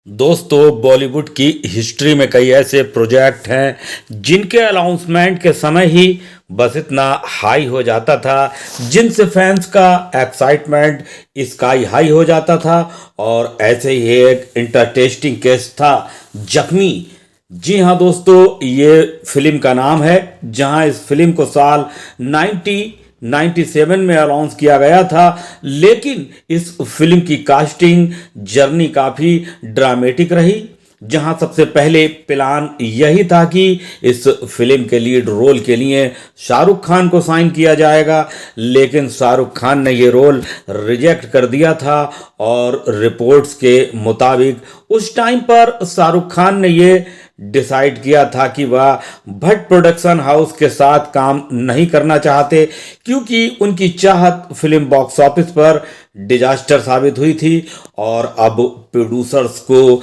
दोस्तों, बॉलीवुड की हिस्ट्री में कई ऐसे प्रोजेक्ट हैं जिनके अनाउंसमेंट के समय ही बस इतना हाई हो जाता था, जिनसे फैंस का एक्साइटमेंट स्काई हाई हो जाता था। और ऐसे ही एक इंटरटेस्टिंग केस था जख्मी। जी हाँ दोस्तों, ये फिल्म का नाम है, जहां इस फिल्म को साल 1997 में अनाउंस किया गया था। लेकिन इस फिल्म की कास्टिंग जर्नी काफ़ी ड्रामेटिक रही, जहां सबसे पहले प्लान यही था कि इस फिल्म के लीड रोल के लिए शाहरुख खान को साइन किया जाएगा। लेकिन शाहरुख खान ने ये रोल रिजेक्ट कर दिया था। और रिपोर्ट्स के मुताबिक उस टाइम पर शाहरुख खान ने ये डिसाइड किया था कि वह भट्ट प्रोडक्शन हाउस के साथ काम नहीं करना चाहते, क्योंकि उनकी चाहत फिल्म बॉक्स ऑफिस पर डिजास्टर साबित हुई थी। और अब प्रोड्यूसर्स को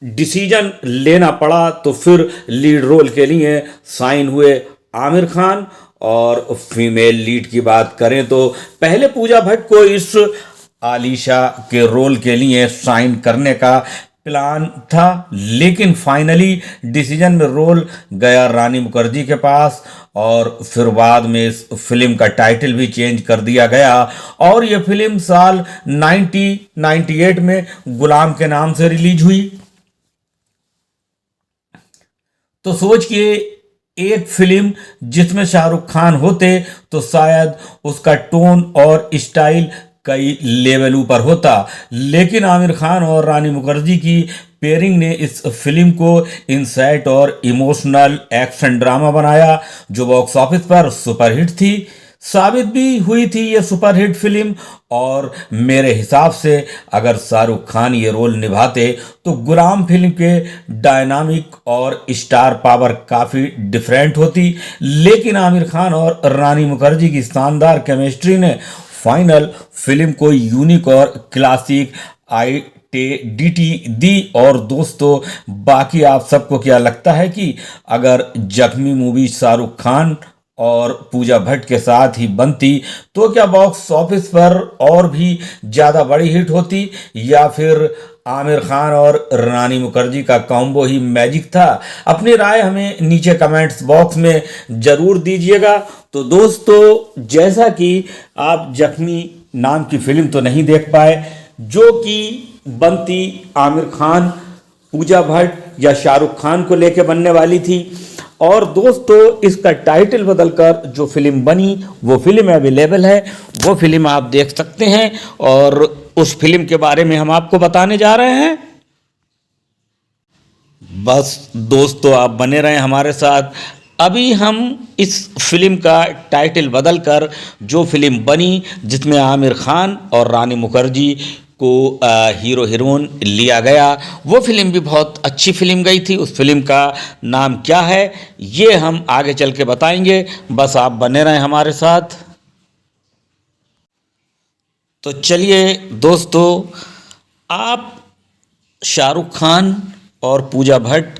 डिसीजन लेना पड़ा, तो फिर लीड रोल के लिए साइन हुए आमिर खान। और फीमेल लीड की बात करें तो पहले पूजा भट्ट को इस आलिशा के रोल के लिए साइन करने का प्लान था, लेकिन फाइनली डिसीजन में रोल गया रानी मुखर्जी के पास। और फिर बाद में इस फिल्म का टाइटल भी चेंज कर दिया गया, और यह फिल्म साल 1998 में गुलाम के नाम से रिलीज हुई। तो सोचिए, एक फिल्म जिसमें शाहरुख खान होते तो शायद उसका टोन और स्टाइल कई लेवल ऊपर होता, लेकिन आमिर खान और रानी मुखर्जी की पेयरिंग ने इस फिल्म को इंसाइट और इमोशनल एक्शन ड्रामा बनाया, जो बॉक्स ऑफिस पर सुपरहिट थी। साबित भी हुई थी ये सुपरहिट फिल्म। और मेरे हिसाब से अगर शाहरुख खान ये रोल निभाते तो गुलाम फिल्म के डायनामिक और स्टार पावर काफ़ी डिफरेंट होती। लेकिन आमिर खान और रानी मुखर्जी की शानदार केमिस्ट्री ने फाइनल फिल्म को यूनिक और क्लासिक आइडेंटिटी दी। और दोस्तों, बाकी आप सबको क्या लगता है कि अगर जख्मी मूवी शाहरुख खान और पूजा भट्ट के साथ ही बनती तो क्या बॉक्स ऑफिस पर और भी ज़्यादा बड़ी हिट होती, या फिर आमिर खान और रानी मुखर्जी का कॉम्बो ही मैजिक था? अपनी राय हमें नीचे कमेंट्स बॉक्स में ज़रूर दीजिएगा। तो दोस्तों, जैसा कि आप जख्मी नाम की फिल्म तो नहीं देख पाए, जो कि बनती आमिर खान, पूजा भट्ट या शाहरुख खान को लेके बनने वाली थी। और दोस्तों, इसका टाइटल बदलकर जो फिल्म बनी वो फिल्म अवेलेबल है, वो फिल्म आप देख सकते हैं। और उस फिल्म के बारे में हम आपको बताने जा रहे हैं। बस दोस्तों, आप बने रहें हमारे साथ। अभी हम इस फिल्म का टाइटल बदलकर जो फिल्म बनी, जिसमें आमिर खान और रानी मुखर्जी को हीरो हीरोइन लिया गया, वो फिल्म भी बहुत अच्छी फिल्म गई थी। उस फिल्म का नाम क्या है, ये हम आगे चल के बताएंगे। बस आप बने रहें हमारे साथ। तो चलिए दोस्तों, आप शाहरुख खान और पूजा भट्ट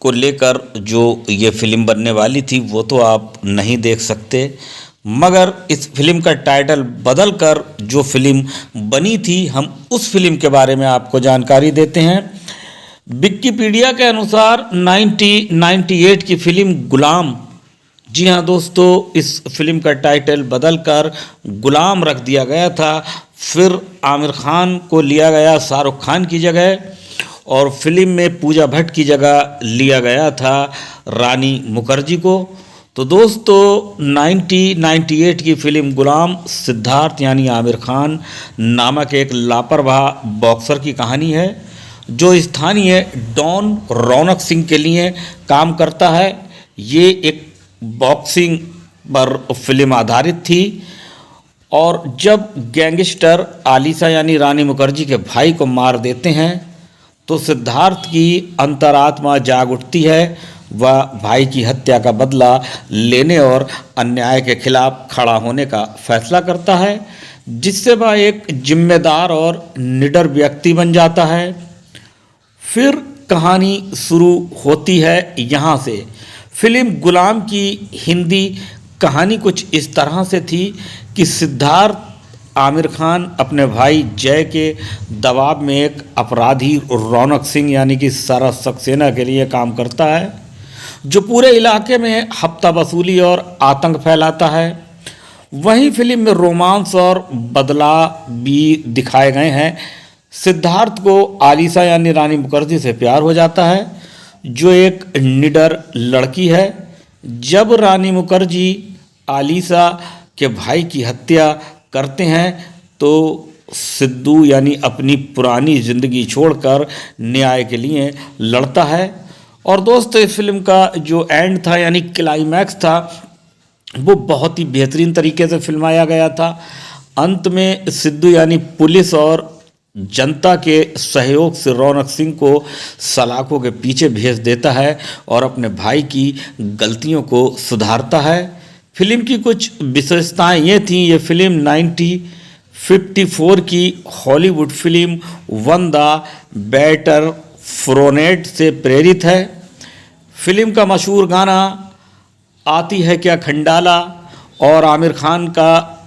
को लेकर जो ये फिल्म बनने वाली थी वो तो आप नहीं देख सकते, मगर इस फिल्म का टाइटल बदलकर जो फिल्म बनी थी, हम उस फिल्म के बारे में आपको जानकारी देते हैं। विकिपीडिया के अनुसार 1998 की फिल्म गुलाम, जी हाँ दोस्तों, इस फिल्म का टाइटल बदलकर गुलाम रख दिया गया था। फिर आमिर खान को लिया गया शाहरुख खान की जगह, और फिल्म में पूजा भट्ट की जगह लिया गया था रानी मुखर्जी को। तो दोस्तों, 1998 की फिल्म गुलाम सिद्धार्थ यानी आमिर खान नामक एक लापरवाह बॉक्सर की कहानी है, जो स्थानीय डॉन रौनक सिंह के लिए काम करता है। ये एक बॉक्सिंग पर फिल्म आधारित थी। और जब गैंगस्टर आलिशा यानी रानी मुखर्जी के भाई को मार देते हैं, तो सिद्धार्थ की अंतरात्मा जाग उठती है। वह भाई की हत्या का बदला लेने और अन्याय के खिलाफ खड़ा होने का फैसला करता है, जिससे वह एक जिम्मेदार और निडर व्यक्ति बन जाता है। फिर कहानी शुरू होती है यहाँ से। फिल्म गुलाम की हिंदी कहानी कुछ इस तरह से थी कि सिद्धार्थ आमिर खान अपने भाई जय के दबाव में एक अपराधी रौनक सिंह यानी कि सारा सक्सेना के लिए काम करता है, जो पूरे इलाके में हफ्ता वसूली और आतंक फैलाता है। वहीं फिल्म में रोमांस और बदलाव भी दिखाए गए हैं। सिद्धार्थ को आलिशा यानी रानी मुखर्जी से प्यार हो जाता है, जो एक निडर लड़की है। जब रानी मुखर्जी आलिशा के भाई की हत्या करते हैं तो सिद्धू यानी अपनी पुरानी ज़िंदगी छोड़कर न्याय के लिए लड़ता है। और दोस्तों, इस फिल्म का जो एंड था यानी क्लाइमैक्स था, वो बहुत ही बेहतरीन तरीके से फिल्माया गया था। अंत में सिद्धू यानी पुलिस और जनता के सहयोग से रौनक सिंह को सलाखों के पीछे भेज देता है और अपने भाई की गलतियों को सुधारता है। फिल्म की कुछ विशेषताएं ये थीं। ये फिल्म 1954 की Hollywood film On the Waterfront प्रेरित है। फिल्म का मशहूर गाना आती है क्या खंडाला और आमिर खान का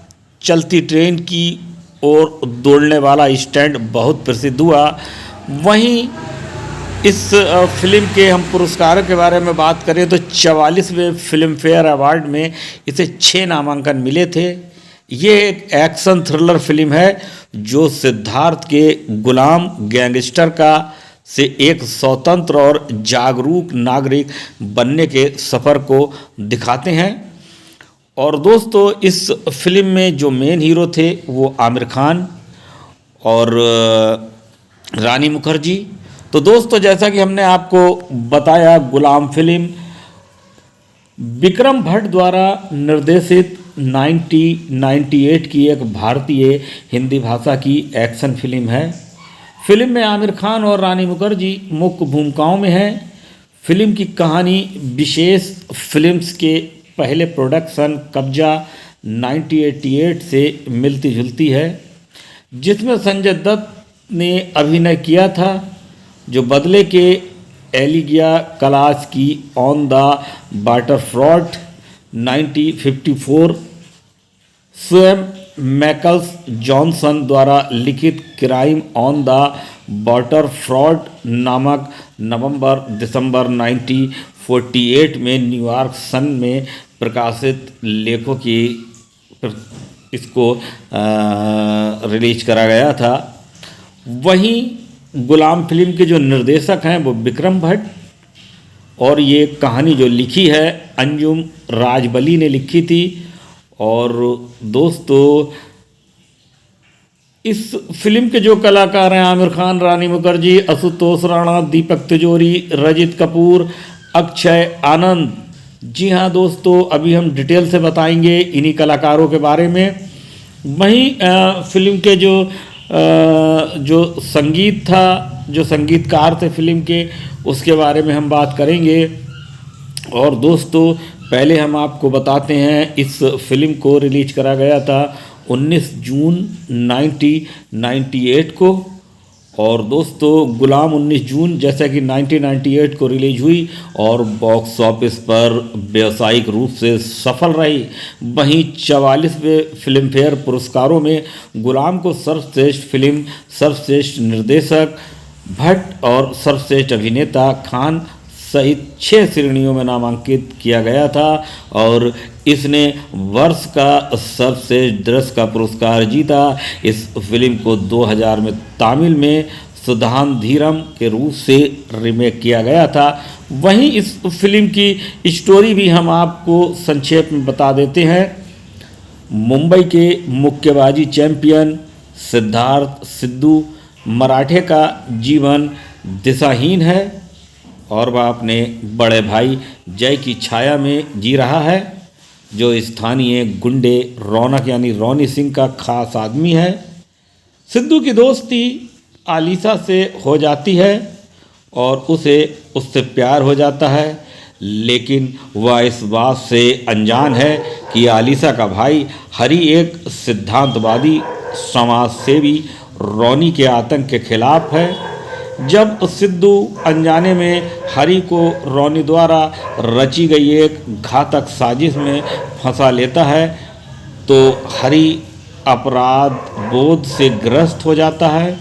चलती ट्रेन की और दौड़ने वाला स्टैंड बहुत प्रसिद्ध हुआ। वहीं इस फिल्म के हम पुरस्कारों के बारे में बात करें तो 44वें फिल्म फेयर अवार्ड में इसे 6 नामांकन मिले थे। ये एक एक्शन थ्रिलर फिल्म है जो सिद्धार्थ के गुलाम गैंगस्टर का से एक स्वतंत्र और जागरूक नागरिक बनने के सफ़र को दिखाते हैं। और दोस्तों, इस फिल्म में जो मेन हीरो थे वो आमिर खान और रानी मुखर्जी। तो दोस्तों, जैसा कि हमने आपको बताया, गुलाम फिल्म विक्रम भट्ट द्वारा निर्देशित 1998 की एक भारतीय हिंदी भाषा की एक्शन फिल्म है। फिल्म में आमिर खान और रानी मुखर्जी मुख्य भूमिकाओं में हैं। फिल्म की कहानी विशेष फिल्म्स के पहले प्रोडक्शन कब्जा 1988 से मिलती जुलती है, जिसमें संजय दत्त ने अभिनय किया था, जो बदले के एलिगिया कलास की ऑन द वाटर फ्रॉड 1954 स्वयं मैकल्स जॉनसन द्वारा लिखित crime on the water fraud नामक नवंबर-दिसंबर 1948 में न्यूयॉर्क सन में प्रकाशित लेखों की इसको रिलीज करा गया था। वहीं गुलाम फिल्म के जो निर्देशक हैं वो विक्रम भट्ट, और ये कहानी जो लिखी है अंजुम राजबली ने लिखी थी। और दोस्तों, इस फिल्म के जो कलाकार हैं आमिर खान, रानी मुखर्जी, आशुतोष राणा, दीपक तिजोरी, रजित कपूर, अक्षय आनंद। जी हाँ दोस्तों, अभी हम डिटेल से बताएंगे इन्हीं कलाकारों के बारे में। वहीं फिल्म के जो संगीत था, जो संगीतकार थे फिल्म के, उसके बारे में हम बात करेंगे। और दोस्तों, पहले हम आपको बताते हैं इस फिल्म को रिलीज करा गया था 19 जून 1998 को। और दोस्तों, गुलाम 19 जून जैसा कि 1998 को रिलीज हुई और बॉक्स ऑफिस पर व्यावसायिक रूप से सफल रही। वहीं 44वें फिल्म फेयर पुरस्कारों में गुलाम को सर्वश्रेष्ठ फिल्म, सर्वश्रेष्ठ निर्देशक भट्ट और सर्वश्रेष्ठ अभिनेता खान सहित 6 श्रेणियों में नामांकित किया गया था। और इसने वर्ष का सर्वश्रेष्ठ दृश्य का पुरस्कार जीता। इस फिल्म को 2000 में तमिल में सुधांधीरम के रूप से रीमेक किया गया था। वहीं इस फिल्म की स्टोरी भी हम आपको संक्षेप में बता देते हैं। मुंबई के मुक्केबाजी चैंपियन सिद्धार्थ सिद्धू मराठे का जीवन दिशाहीन है और वह अपने बड़े भाई जय की छाया में जी रहा है, जो स्थानीय गुंडे रौनक यानी रौनी सिंह का खास आदमी है। सिद्धू की दोस्ती आलिशा से हो जाती है और उससे प्यार हो जाता है, लेकिन वह इस बात से अनजान है कि आलिशा का भाई हरी एक सिद्धांतवादी समाजसेवी रौनी के आतंक के खिलाफ है। जब सिद्धू अनजाने में हरी को रौनी द्वारा रची गई एक घातक साजिश में फंसा लेता है, तो हरी अपराध बोध से ग्रस्त हो जाता है,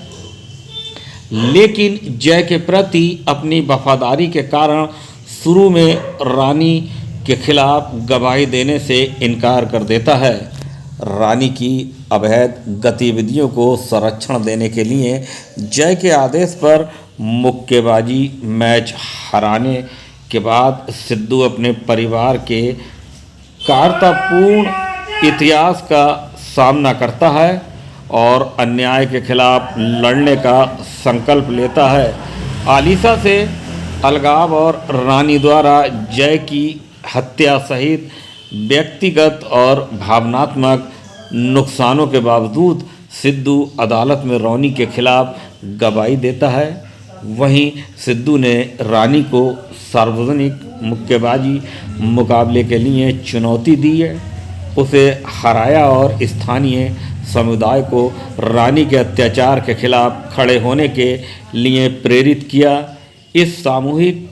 लेकिन जय के प्रति अपनी वफादारी के कारण शुरू में रानी के खिलाफ गवाही देने से इनकार कर देता है। रानी की अवैध गतिविधियों को संरक्षण देने के लिए जय के आदेश पर मुक्केबाजी मैच हराने के बाद सिद्धू अपने परिवार के कार्यपूर्ण इतिहास का सामना करता है और अन्याय के खिलाफ लड़ने का संकल्प लेता है। आलिशा से अलगाव और रानी द्वारा जय की हत्या सहित व्यक्तिगत और भावनात्मक नुकसानों के बावजूद सिद्धू अदालत में रानी के खिलाफ गवाही देता है। वहीं सिद्धू ने रानी को सार्वजनिक मुक्केबाजी मुकाबले के लिए चुनौती दी है, उसे हराया और स्थानीय समुदाय को रानी के अत्याचार के खिलाफ खड़े होने के लिए प्रेरित किया। इस सामूहिक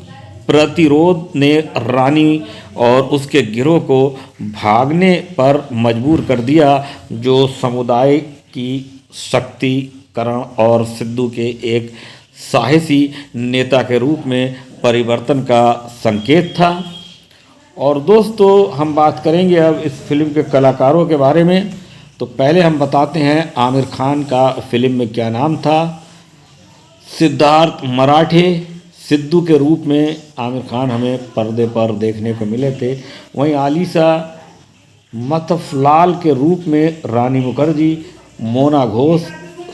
प्रतिरोध ने रानी और उसके गिरोह को भागने पर मजबूर कर दिया, जो समुदाय की शक्तिकरण और सिद्धू के एक साहसी नेता के रूप में परिवर्तन का संकेत था। और दोस्तों, हम बात करेंगे अब इस फिल्म के कलाकारों के बारे में। तो पहले हम बताते हैं आमिर खान का फिल्म में क्या नाम था। सिद्धार्थ मराठे सिद्धू के रूप में आमिर खान हमें पर्दे पर देखने को मिले थे। वहीं आलिशा मतफलाल के रूप में रानी मुखर्जी, मोना घोष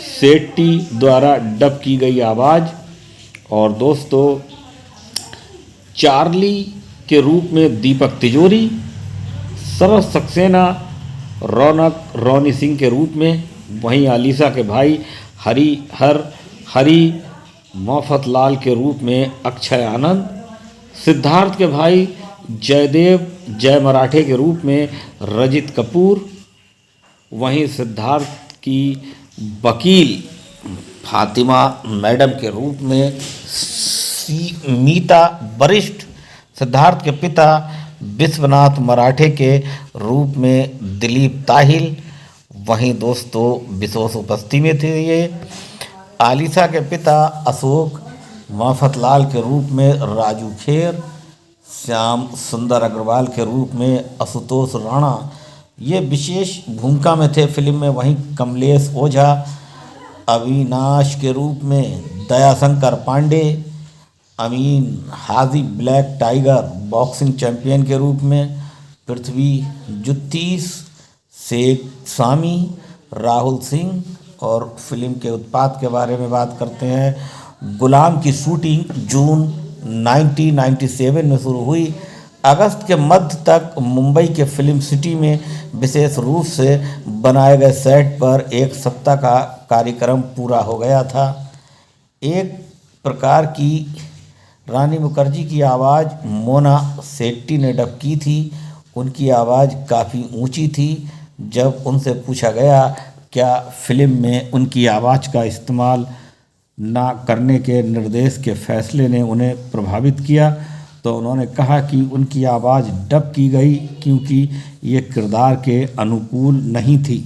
सेट्टी द्वारा डब की गई आवाज़। और दोस्तों, चार्ली के रूप में दीपक तिजोरी, सरस सक्सेना रौनक रोनी सिंह के रूप में। वहीं आलिशा के भाई हरी मोफत लाल के रूप में अक्षय आनंद, सिद्धार्थ के भाई जयदेव जय मराठे के रूप में रजित कपूर। वहीं सिद्धार्थ की वकील फातिमा मैडम के रूप में मीता वरिष्ठ, सिद्धार्थ के पिता विश्वनाथ मराठे के रूप में दिलीप ताहिल। वहीं दोस्तों, विशेष उपस्थिति में थे ये आलिशा के पिता अशोक मोफतलाल के रूप में राजू खेर, श्याम सुंदर अग्रवाल के रूप में आशुतोष राणा, ये विशेष भूमिका में थे फिल्म में। वहीं कमलेश ओझा अविनाश के रूप में, दयाशंकर पांडे, अमीन हाजी ब्लैक टाइगर बॉक्सिंग चैंपियन के रूप में, पृथ्वी जुत्तीस, शेख सामी, राहुल सिंह। और फिल्म के उत्पाद के बारे में बात करते हैं। गुलाम की शूटिंग जून 1997 में शुरू हुई। अगस्त के मध्य तक मुंबई के फिल्म सिटी में विशेष रूप से बनाए गए सेट पर एक सप्ताह का कार्यक्रम पूरा हो गया था। एक प्रकार की रानी मुखर्जी की आवाज़ मोना सेट्टी ने डब की थी। उनकी आवाज़ काफ़ी ऊंची थी। जब उनसे पूछा गया क्या फिल्म में उनकी आवाज़ का इस्तेमाल ना करने के निर्देश के फैसले ने उन्हें प्रभावित किया, तो उन्होंने कहा कि उनकी आवाज़ डब की गई क्योंकि ये किरदार के अनुकूल नहीं थी।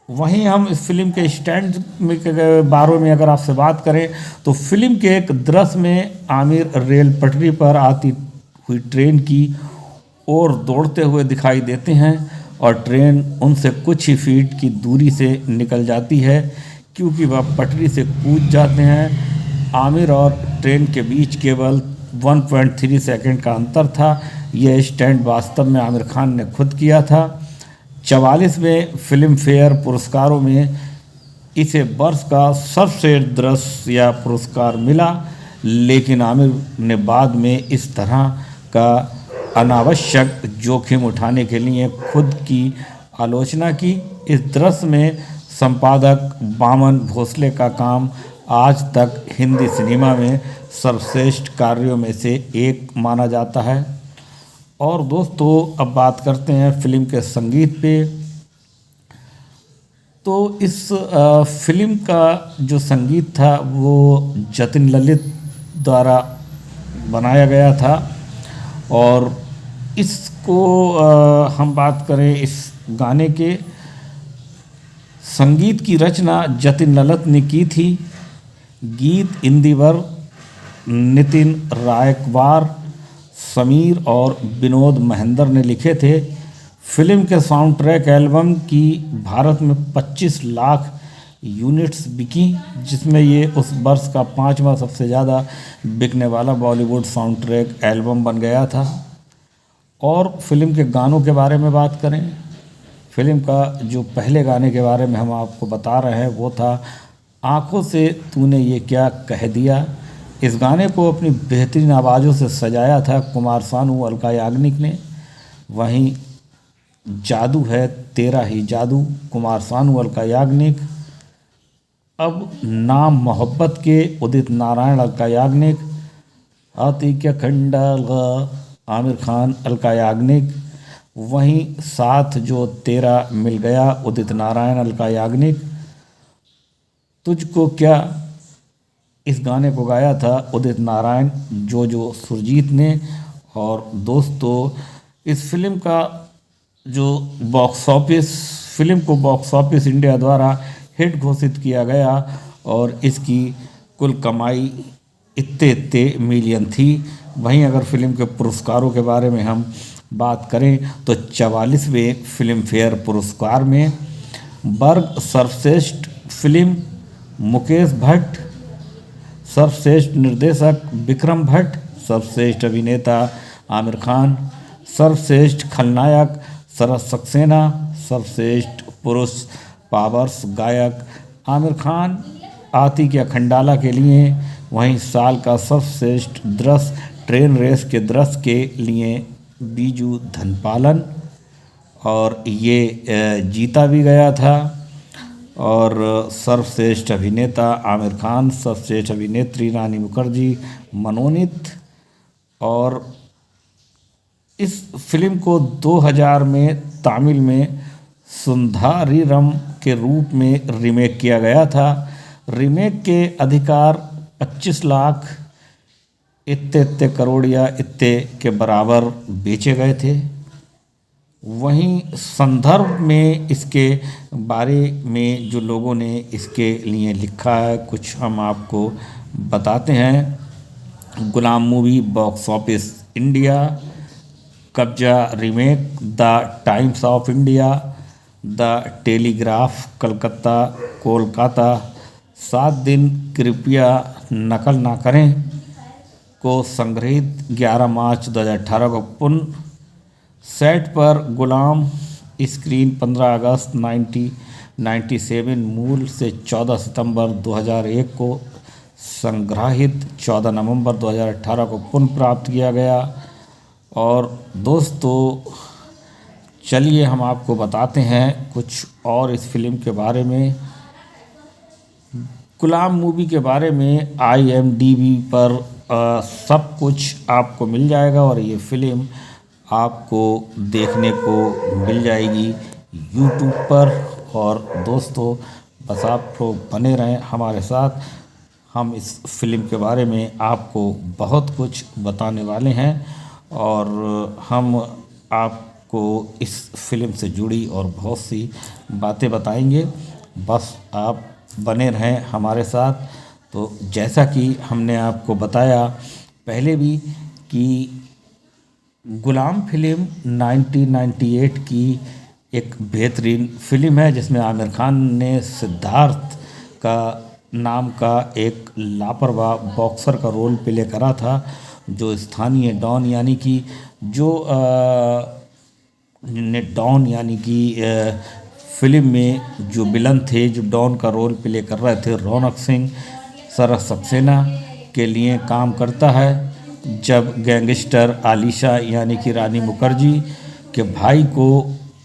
वहीं हम इस फिल्म के स्टैंड में के बारे में अगर आपसे बात करें तो फिल्म के एक दृश्य में आमिर रेल पटरी पर आती हुई ट्रेन की ओर दौड़ते हुए दिखाई देते हैं और ट्रेन उनसे कुछ ही फीट की दूरी से निकल जाती है क्योंकि वह पटरी से कूद जाते हैं। आमिर और ट्रेन के बीच केवल 1.3 सेकंड का अंतर था। यह स्टैंड वास्तव में आमिर खान ने खुद किया था। 44वें फिल्म फेयर पुरस्कारों में इसे वर्ष का सर्वश्रेष्ठ दृश्य या पुरस्कार मिला, लेकिन आमिर ने बाद में इस तरह का अनावश्यक जोखिम उठाने के लिए खुद की आलोचना की। इस दृश्य में संपादक बामन भोसले का काम आज तक हिंदी सिनेमा में सर्वश्रेष्ठ कार्यों में से एक माना जाता है। और दोस्तों, अब बात करते हैं फिल्म के संगीत पे। तो इस फिल्म का जो संगीत था वो जतिन ललित द्वारा बनाया गया था। और इसको हम बात करें इस गाने के, संगीत की रचना जतिन ललित ने की थी। गीत इंदिवर, नितिन रायकवार, समीर और विनोद महेंद्र ने लिखे थे। फिल्म के साउंड ट्रैक एल्बम की भारत में 25 लाख यूनिट्स बिकी, जिसमें ये उस वर्ष का 5वां सबसे ज़्यादा बिकने वाला बॉलीवुड साउंड ट्रैक एल्बम बन गया था। और फिल्म के गानों के बारे में बात करें, फिल्म का जो पहले गाने के बारे में हम आपको बता रहे हैं वो था आँखों से तूने ये क्या कह दिया। इस गाने को अपनी बेहतरीन आवाज़ों से सजाया था कुमार सानू, अलका याग्निक ने। वहीं जादू है तेरा ही जादू, कुमार सानू, अलका याग्निक। अब नाम मोहब्बत के उदित नारायण, अलका याग्निक। आतिक्य खंडाल, आमिर खान, अलका याग्निक। वहीं साथ जो तेरा मिल गया, उदित नारायण, अलका याग्निक। तुझको क्या, इस गाने को गाया था उदित नारायण, जो सुरजीत ने। और दोस्तों, इस फिल्म का जो फिल्म को बॉक्स ऑफिस इंडिया द्वारा हिट घोषित किया गया और इसकी कुल कमाई इतने मिलियन थी। वहीं अगर फिल्म के पुरस्कारों के बारे में हम बात करें तो 44वें फिल्म फेयर पुरस्कार में वर्ग सर्वश्रेष्ठ फिल्म मुकेश भट्ट, सर्वश्रेष्ठ निर्देशक विक्रम भट्ट, सर्वश्रेष्ठ अभिनेता आमिर खान, सर्वश्रेष्ठ खलनायक शरद सक्सेना, सर्वश्रेष्ठ पुरुष पावर्स गायक आमिर खान आतिक्य खंडाला के लिए। वहीं साल का सर्वश्रेष्ठ दृश्य ट्रेन रेस के दृश्य के लिए बीजू धनपालन, और ये जीता भी गया था। और सर्वश्रेष्ठ अभिनेता आमिर खान, सर्वश्रेष्ठ अभिनेत्री रानी मुखर्जी मनोनीत। और इस फिल्म को 2000 में तमिल में सुंदरीरम के रूप में रीमेक किया गया था। रीमेक के अधिकार 25 लाख इतने करोड़ या इतने के बराबर बेचे गए थे। वहीं संदर्भ में इसके बारे में जो लोगों ने इसके लिए लिखा है कुछ हम आपको बताते हैं। गुलाम मूवी बॉक्स ऑफिस इंडिया, कब्जा remake the times of India, the telegraph Calcutta Kolkata, 7 दिन कृपया नकल ना करें को संग्रहित 11 मार्च 2018 को पुनः सेट पर गुलाम, स्क्रीन 15 अगस्त 1997, मूल से 14 सितंबर 2001 को संग्रहित 14 नवंबर 2018 को पुनः प्राप्त किया गया। और दोस्तों चलिए हम आपको बताते हैं कुछ और इस फिल्म के बारे में। गुलाम मूवी के बारे में IMDb पर सब कुछ आपको मिल जाएगा और ये फिल्म आपको देखने को मिल जाएगी YouTube पर। और दोस्तों बस आप लोग बने रहें हमारे साथ, हम इस फिल्म के बारे में आपको बहुत कुछ बताने वाले हैं और हम आपको इस फिल्म से जुड़ी और बहुत सी बातें बताएंगे। बस आप बने रहें हमारे साथ। तो जैसा कि हमने आपको बताया पहले भी कि गुलाम फिल्म 1998 की एक बेहतरीन फिल्म है जिसमें आमिर खान ने सिद्धार्थ का नाम का एक लापरवाह बॉक्सर का रोल प्ले करा था, जो स्थानीय डॉन यानी कि डॉन यानी कि फिल्म में जो विलन थे, जो डॉन का रोल प्ले कर रहे थे, रौनक सिंह शरद सक्सेना के लिए काम करता है। जब गैंगस्टर आलिशा यानी कि रानी मुखर्जी के भाई को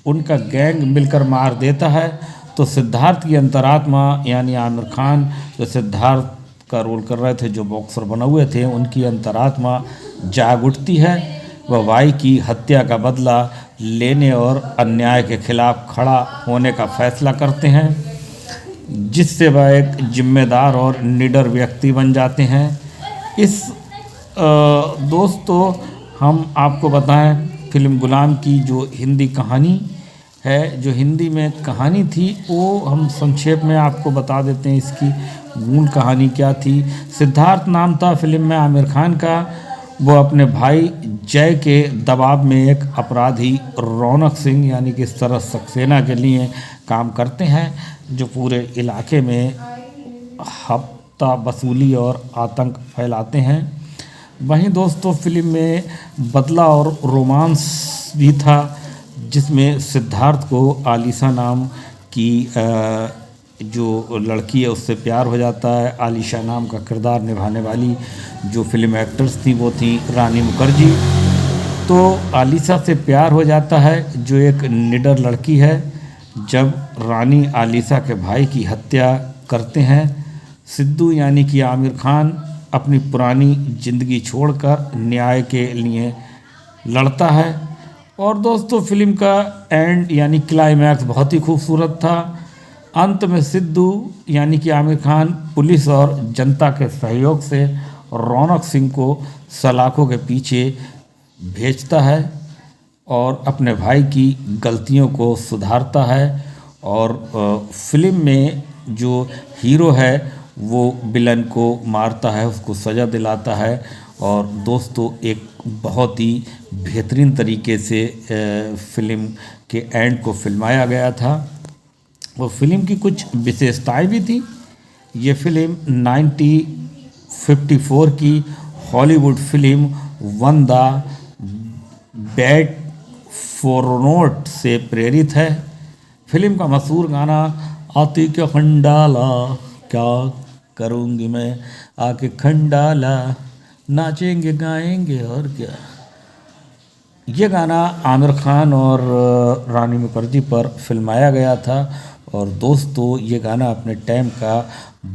उनका गैंग मिलकर मार देता है तो सिद्धार्थ की अंतरात्मा यानी आमिर खान जो सिद्धार्थ का रोल कर रहे थे, जो बॉक्सर बने हुए थे, उनकी अंतरात्मा जाग उठती है। वह भाई की हत्या का बदला लेने और अन्याय के खिलाफ खड़ा होने का फैसला करते हैं, जिससे वह एक जिम्मेदार और निडर व्यक्ति बन जाते हैं। इस दोस्तों हम आपको बताएं फिल्म गुलाम की जो हिंदी कहानी है जो हिंदी में कहानी थी वो हम संक्षेप में आपको बता देते हैं। इसकी मूल कहानी क्या थी। सिद्धार्थ नाम था फिल्म में आमिर खान का। वो अपने भाई जय के दबाव में एक अपराधी रौनक सिंह यानी कि सरस सक्सेना के लिए काम करते हैं, जो पूरे इलाके में हफ्ता वसूली और आतंक फैलाते हैं। वहीं दोस्तों फिल्म में बदला और रोमांस भी था, जिसमें सिद्धार्थ को आलिशा नाम की जो लड़की है उससे प्यार हो जाता है। आलिशा नाम का किरदार निभाने वाली जो फिल्म एक्ट्रेस थी वो थी रानी मुखर्जी। तो आलिशा से प्यार हो जाता है जो एक निडर लड़की है। जब रानी आलिशा के भाई की हत्या करते हैं, सिद्धू यानी कि आमिर खान अपनी पुरानी ज़िंदगी छोड़कर न्याय के लिए लड़ता है। और दोस्तों फिल्म का एंड यानी क्लाइमैक्स बहुत ही खूबसूरत था। अंत में सिद्धू यानी कि आमिर खान पुलिस और जनता के सहयोग से रौनक सिंह को सलाखों के पीछे भेजता है और अपने भाई की गलतियों को सुधारता है। और फिल्म में जो हीरो है वो विलन को मारता है, उसको सज़ा दिलाता है। और दोस्तों एक बहुत ही बेहतरीन तरीके से फिल्म के एंड को फिल्माया गया था। वो फिल्म की कुछ विशेषताएं भी थी। ये फिल्म 1954 की Hollywood film On the Waterfront प्रेरित है। फिल्म का मशहूर गाना आती क्या खंडाला, क्या करूँगी मैं आके खंडाला, नाचेंगे गाएंगे और क्या, ये गाना आमिर खान और रानी मुखर्जी पर फिल्माया गया था। और दोस्तों ये गाना अपने टाइम का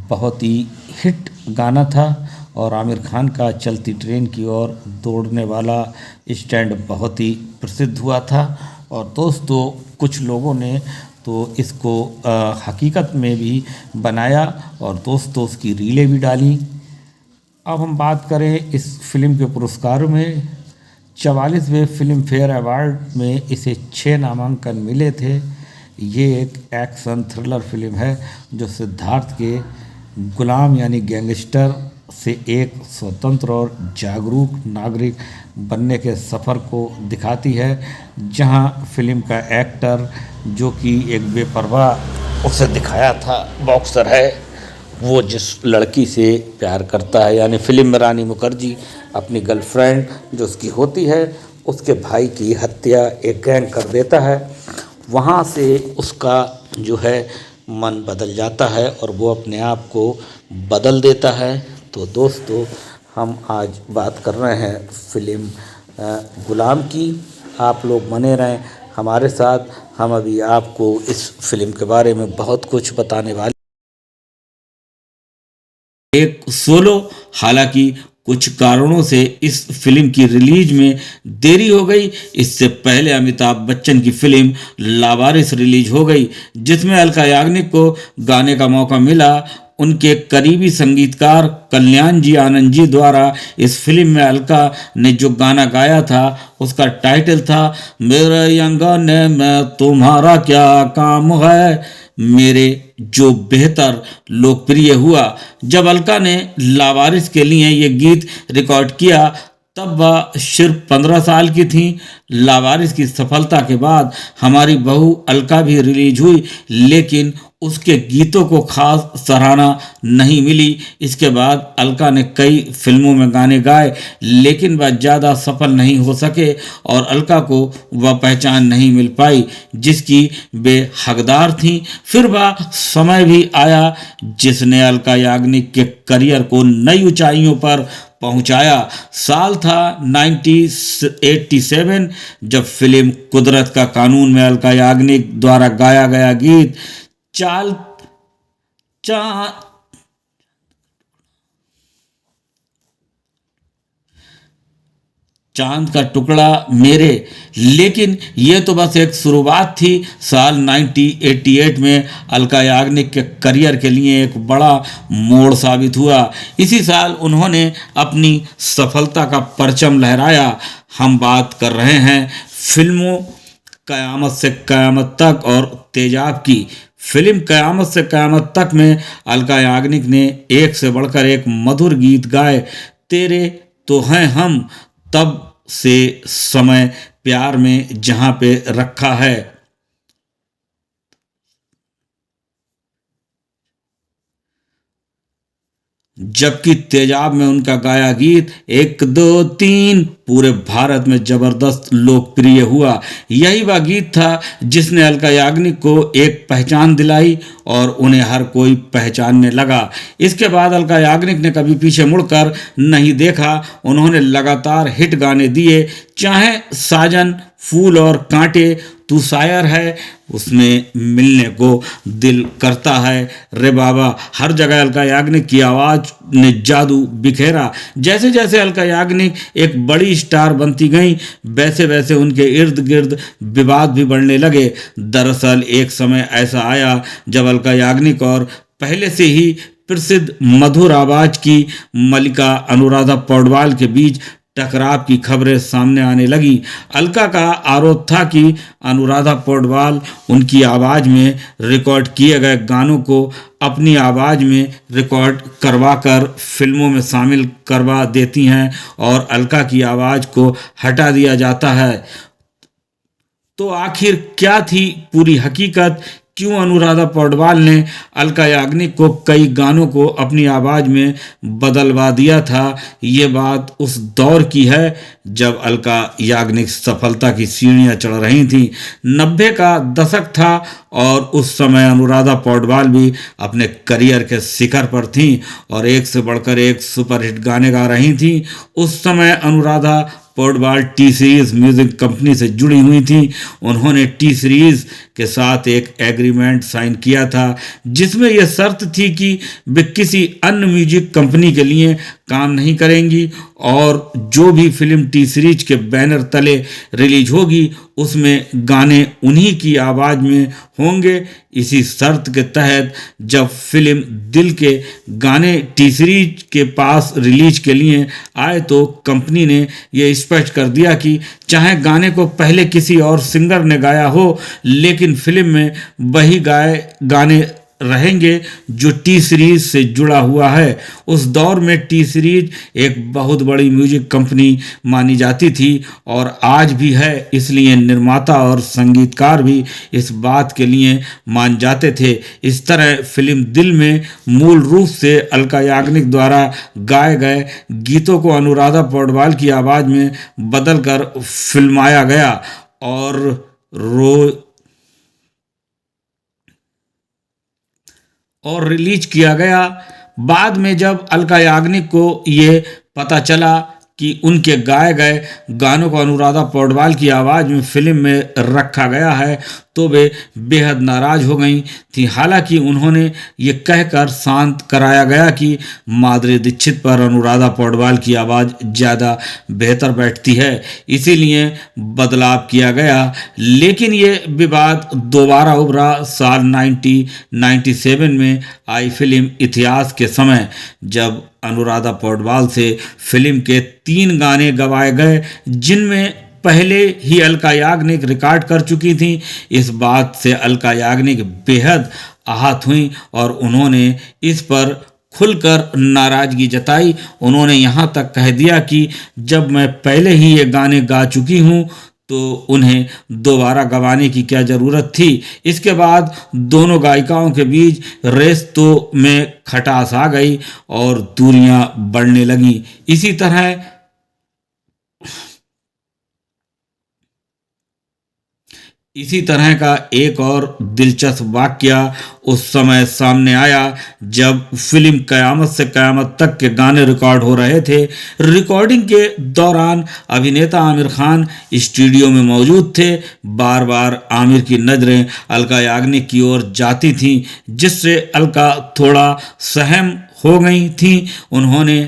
बहुत ही हिट गाना था और आमिर खान का चलती ट्रेन की ओर दौड़ने वाला स्टैंड बहुत ही प्रसिद्ध हुआ था। और दोस्तों कुछ लोगों ने तो इसको हकीकत में भी बनाया और दोस्तों उसकी रीलें भी डाली। अब हम बात करें इस फिल्म के पुरस्कारों में, 44वें फिल्म फेयर अवार्ड में इसे 6 नामांकन मिले थे। ये एक एक्शन थ्रिलर फिल्म है जो सिद्धार्थ के गुलाम यानी गैंगस्टर से एक स्वतंत्र और जागरूक नागरिक बनने के सफ़र को दिखाती है, जहां फिल्म का एक्टर जो कि एक बेपरवाह उसे दिखाया था बॉक्सर है, वो जिस लड़की से प्यार करता है यानी फिल्म में रानी मुखर्जी अपनी गर्लफ्रेंड जो उसकी होती है उसके भाई की हत्या एक गैंग कर देता है। वहाँ से उसका जो है मन बदल जाता है और वो अपने आप को बदल देता है। तो दोस्तों हम आज बात कर रहे हैं फिल्म गुलाम की। आप लोग बने रहें हमारे साथ, हम अभी आपको इस फिल्म के बारे में बहुत कुछ बताने वाले। एक सोलो, हालांकि कुछ कारणों से इस फिल्म की रिलीज में देरी हो गई। इससे पहले अमिताभ बच्चन की फिल्म लावारिस रिलीज हो गई, जिसमें अलका याग्निक को गाने का मौका मिला। उनके करीबी संगीतकार कल्याण जी आनंद जी द्वारा इस फिल्म में अलका ने जो गाना गाया था उसका टाइटल था मेरे अंगने में तुम्हारा क्या काम है, मेरे, जो बेहतर लोकप्रिय हुआ। जब अलका ने लावारिस के लिए ये गीत रिकॉर्ड किया तब वह सिर्फ 15 साल की थी। लावारिस की सफलता के बाद हमारी बहू अलका भी रिलीज हुई, लेकिन उसके गीतों को खास सराहना नहीं मिली। इसके बाद अलका ने कई फिल्मों में गाने गाए, लेकिन वह ज़्यादा सफल नहीं हो सके और अलका को वह पहचान नहीं मिल पाई जिसकी वे हकदार थीं। फिर वह समय भी आया जिसने अलका याग्निक के करियर को नई ऊंचाइयों पर पहुंचाया। साल था 1987 जब फिल्म कुदरत का कानून में अलका याग्निक द्वारा गाया गया गीत चाल चांद का टुकड़ा मेरे, लेकिन ये तो बस एक शुरुआत थी। साल 1988 में अलका याग्निक के करियर के लिए एक बड़ा मोड़ साबित हुआ। इसी साल उन्होंने अपनी सफलता का परचम लहराया। हम बात कर रहे हैं फिल्मों कयामत से कयामत तक और तेजाब की। फिल्म कयामत से कयामत तक में अलका याग्निक ने एक से बढ़कर एक मधुर गीत गाए। तेरे तो हैं हम, तब से समय प्यार में जहां पे रखा है। जबकि तेजाब में उनका गाया गीत एक दो तीन पूरे भारत में जबरदस्त लोकप्रिय हुआ। यही वह गीत था जिसने अलका याग्निक को एक पहचान दिलाई और उन्हें हर कोई पहचानने लगा। इसके बाद अलका याग्निक ने कभी पीछे मुड़कर नहीं देखा। उन्होंने लगातार हिट गाने दिए, चाहे साजन, फूल और कांटे, तू शायर है, उसमें मिलने को दिल करता है, रे बाबा, हर जगह अलका याग्निक की आवाज़ ने जादू बिखेरा। जैसे जैसे अलका याग्निक एक बड़ी स्टार बनती गई, वैसे वैसे उनके इर्द गिर्द विवाद भी बढ़ने लगे। दरअसल एक समय ऐसा आया जब अलका याग्निक और पहले से ही प्रसिद्ध मधुर आवाज़ की मलिका अनुराधा पौडवाल के बीच टकराव की खबरें सामने आने लगी। अलका का आरोप था कि अनुराधा पौडवाल उनकी आवाज़ में रिकॉर्ड किए गए गानों को अपनी आवाज़ में रिकॉर्ड करवाकर फिल्मों में शामिल करवा देती हैं और अलका की आवाज़ को हटा दिया जाता है। तो आखिर क्या थी पूरी हकीकत? क्यों अनुराधा पौडवाल ने अलका याग्निक को कई गानों को अपनी आवाज़ में बदलवा दिया था? ये बात उस दौर की है जब अलका याग्निक सफलता की सीढ़ियाँ चढ़ रही थी। 90 का दशक था और उस समय अनुराधा पौडवाल भी अपने करियर के शिखर पर थीं और एक से बढ़कर एक सुपरहिट गाने गा रही थीं। उस समय Anuradha Paudwal T series music company से जुड़ी हुई थी। उन्होंने टी सीरीज़ के साथ एक एग्रीमेंट साइन किया था जिसमें यह शर्त थी कि वे किसी अन्य म्यूजिक कंपनी के लिए काम नहीं करेंगी और जो भी फिल्म टी सीरीज के बैनर तले रिलीज होगी उसमें गाने उन्हीं की आवाज़ में होंगे। इसी शर्त के तहत जब फिल्म दिल के गाने टी सीरीज के पास रिलीज के लिए आए तो कंपनी ने यह स्पष्ट कर दिया कि चाहे गाने को पहले किसी और सिंगर ने गाया हो, लेकिन फिल्म में वही गाने रहेंगे जो टी सीरीज से जुड़ा हुआ है। उस दौर में टी सीरीज एक बहुत बड़ी म्यूजिक कंपनी मानी जाती थी और आज भी है, इसलिए निर्माता और संगीतकार भी इस बात के लिए मान जाते थे। इस तरह फिल्म दिल में मूल रूप से अलका याग्निक द्वारा गाए गए गीतों को अनुराधा पौडवाल की आवाज़ में बदलकर फिल्माया गया और रिलीज किया गया। बाद में जब अलका याग्निक को ये पता चला कि उनके गाए गए गानों को अनुराधा पौडवाल की आवाज़ में फिल्म में रखा गया है तो वे बेहद नाराज़ हो गई थी। हालांकि उन्होंने ये कहकर शांत कराया गया कि माधुरी दीक्षित पर अनुराधा पौडवाल की आवाज़ ज़्यादा बेहतर बैठती है, इसीलिए बदलाव किया गया। लेकिन ये विवाद दोबारा उभरा साल 1997 में आई फिल्म इतिहास के समय, जब अनुराधा पौडवाल से फिल्म के 3 गाने गवाए गए जिनमें पहले ही अलका याग्निक रिकॉर्ड कर चुकी थी। इस बात से अलका याग्निक बेहद आहत हुई और उन्होंने इस पर खुलकर नाराज़गी जताई। उन्होंने यहाँ तक कह दिया कि जब मैं पहले ही ये गाने गा चुकी हूँ तो उन्हें दोबारा गवाने की क्या ज़रूरत थी। इसके बाद दोनों गायिकाओं के बीच रिश्तों में खटास आ गई और दूरियां बढ़ने लगीं। इसी तरह का एक और दिलचस्प वाकया उस समय सामने आया जब फिल्म कयामत से कयामत तक के गाने रिकॉर्ड हो रहे थे। रिकॉर्डिंग के दौरान अभिनेता आमिर खान स्टूडियो में मौजूद थे। बार बार आमिर की नज़रें अलका याग्निक की ओर जाती थीं, जिससे अलका थोड़ा सहम हो गई थीं। उन्होंने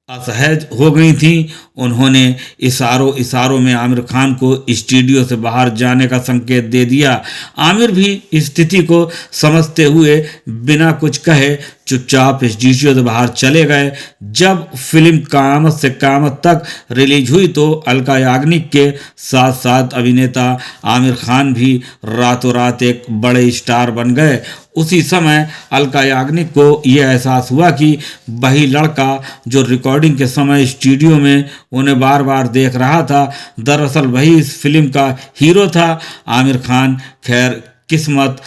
असहज हो गई थीं। उन्होंने इशारों में आमिर खान को स्टूडियो से बाहर जाने का संकेत दे दिया। आमिर भी स्थिति को समझते हुए बिना कुछ कहे चुपचाप स्टूडियो से बाहर चले गए। जब फिल्म क़यामत से क़यामत तक रिलीज हुई तो अलका याग्निक के साथ साथ अभिनेता आमिर खान भी रातों रात एक बड़े स्टार बन गए। उसी समय अलका याग्निक को यह एहसास हुआ कि वही लड़का जो रिकॉर्डिंग के समय स्टूडियो में उन्हें बार बार देख रहा था, दरअसल वही इस फिल्म का हीरो था, आमिर खान। खैर, किस्मत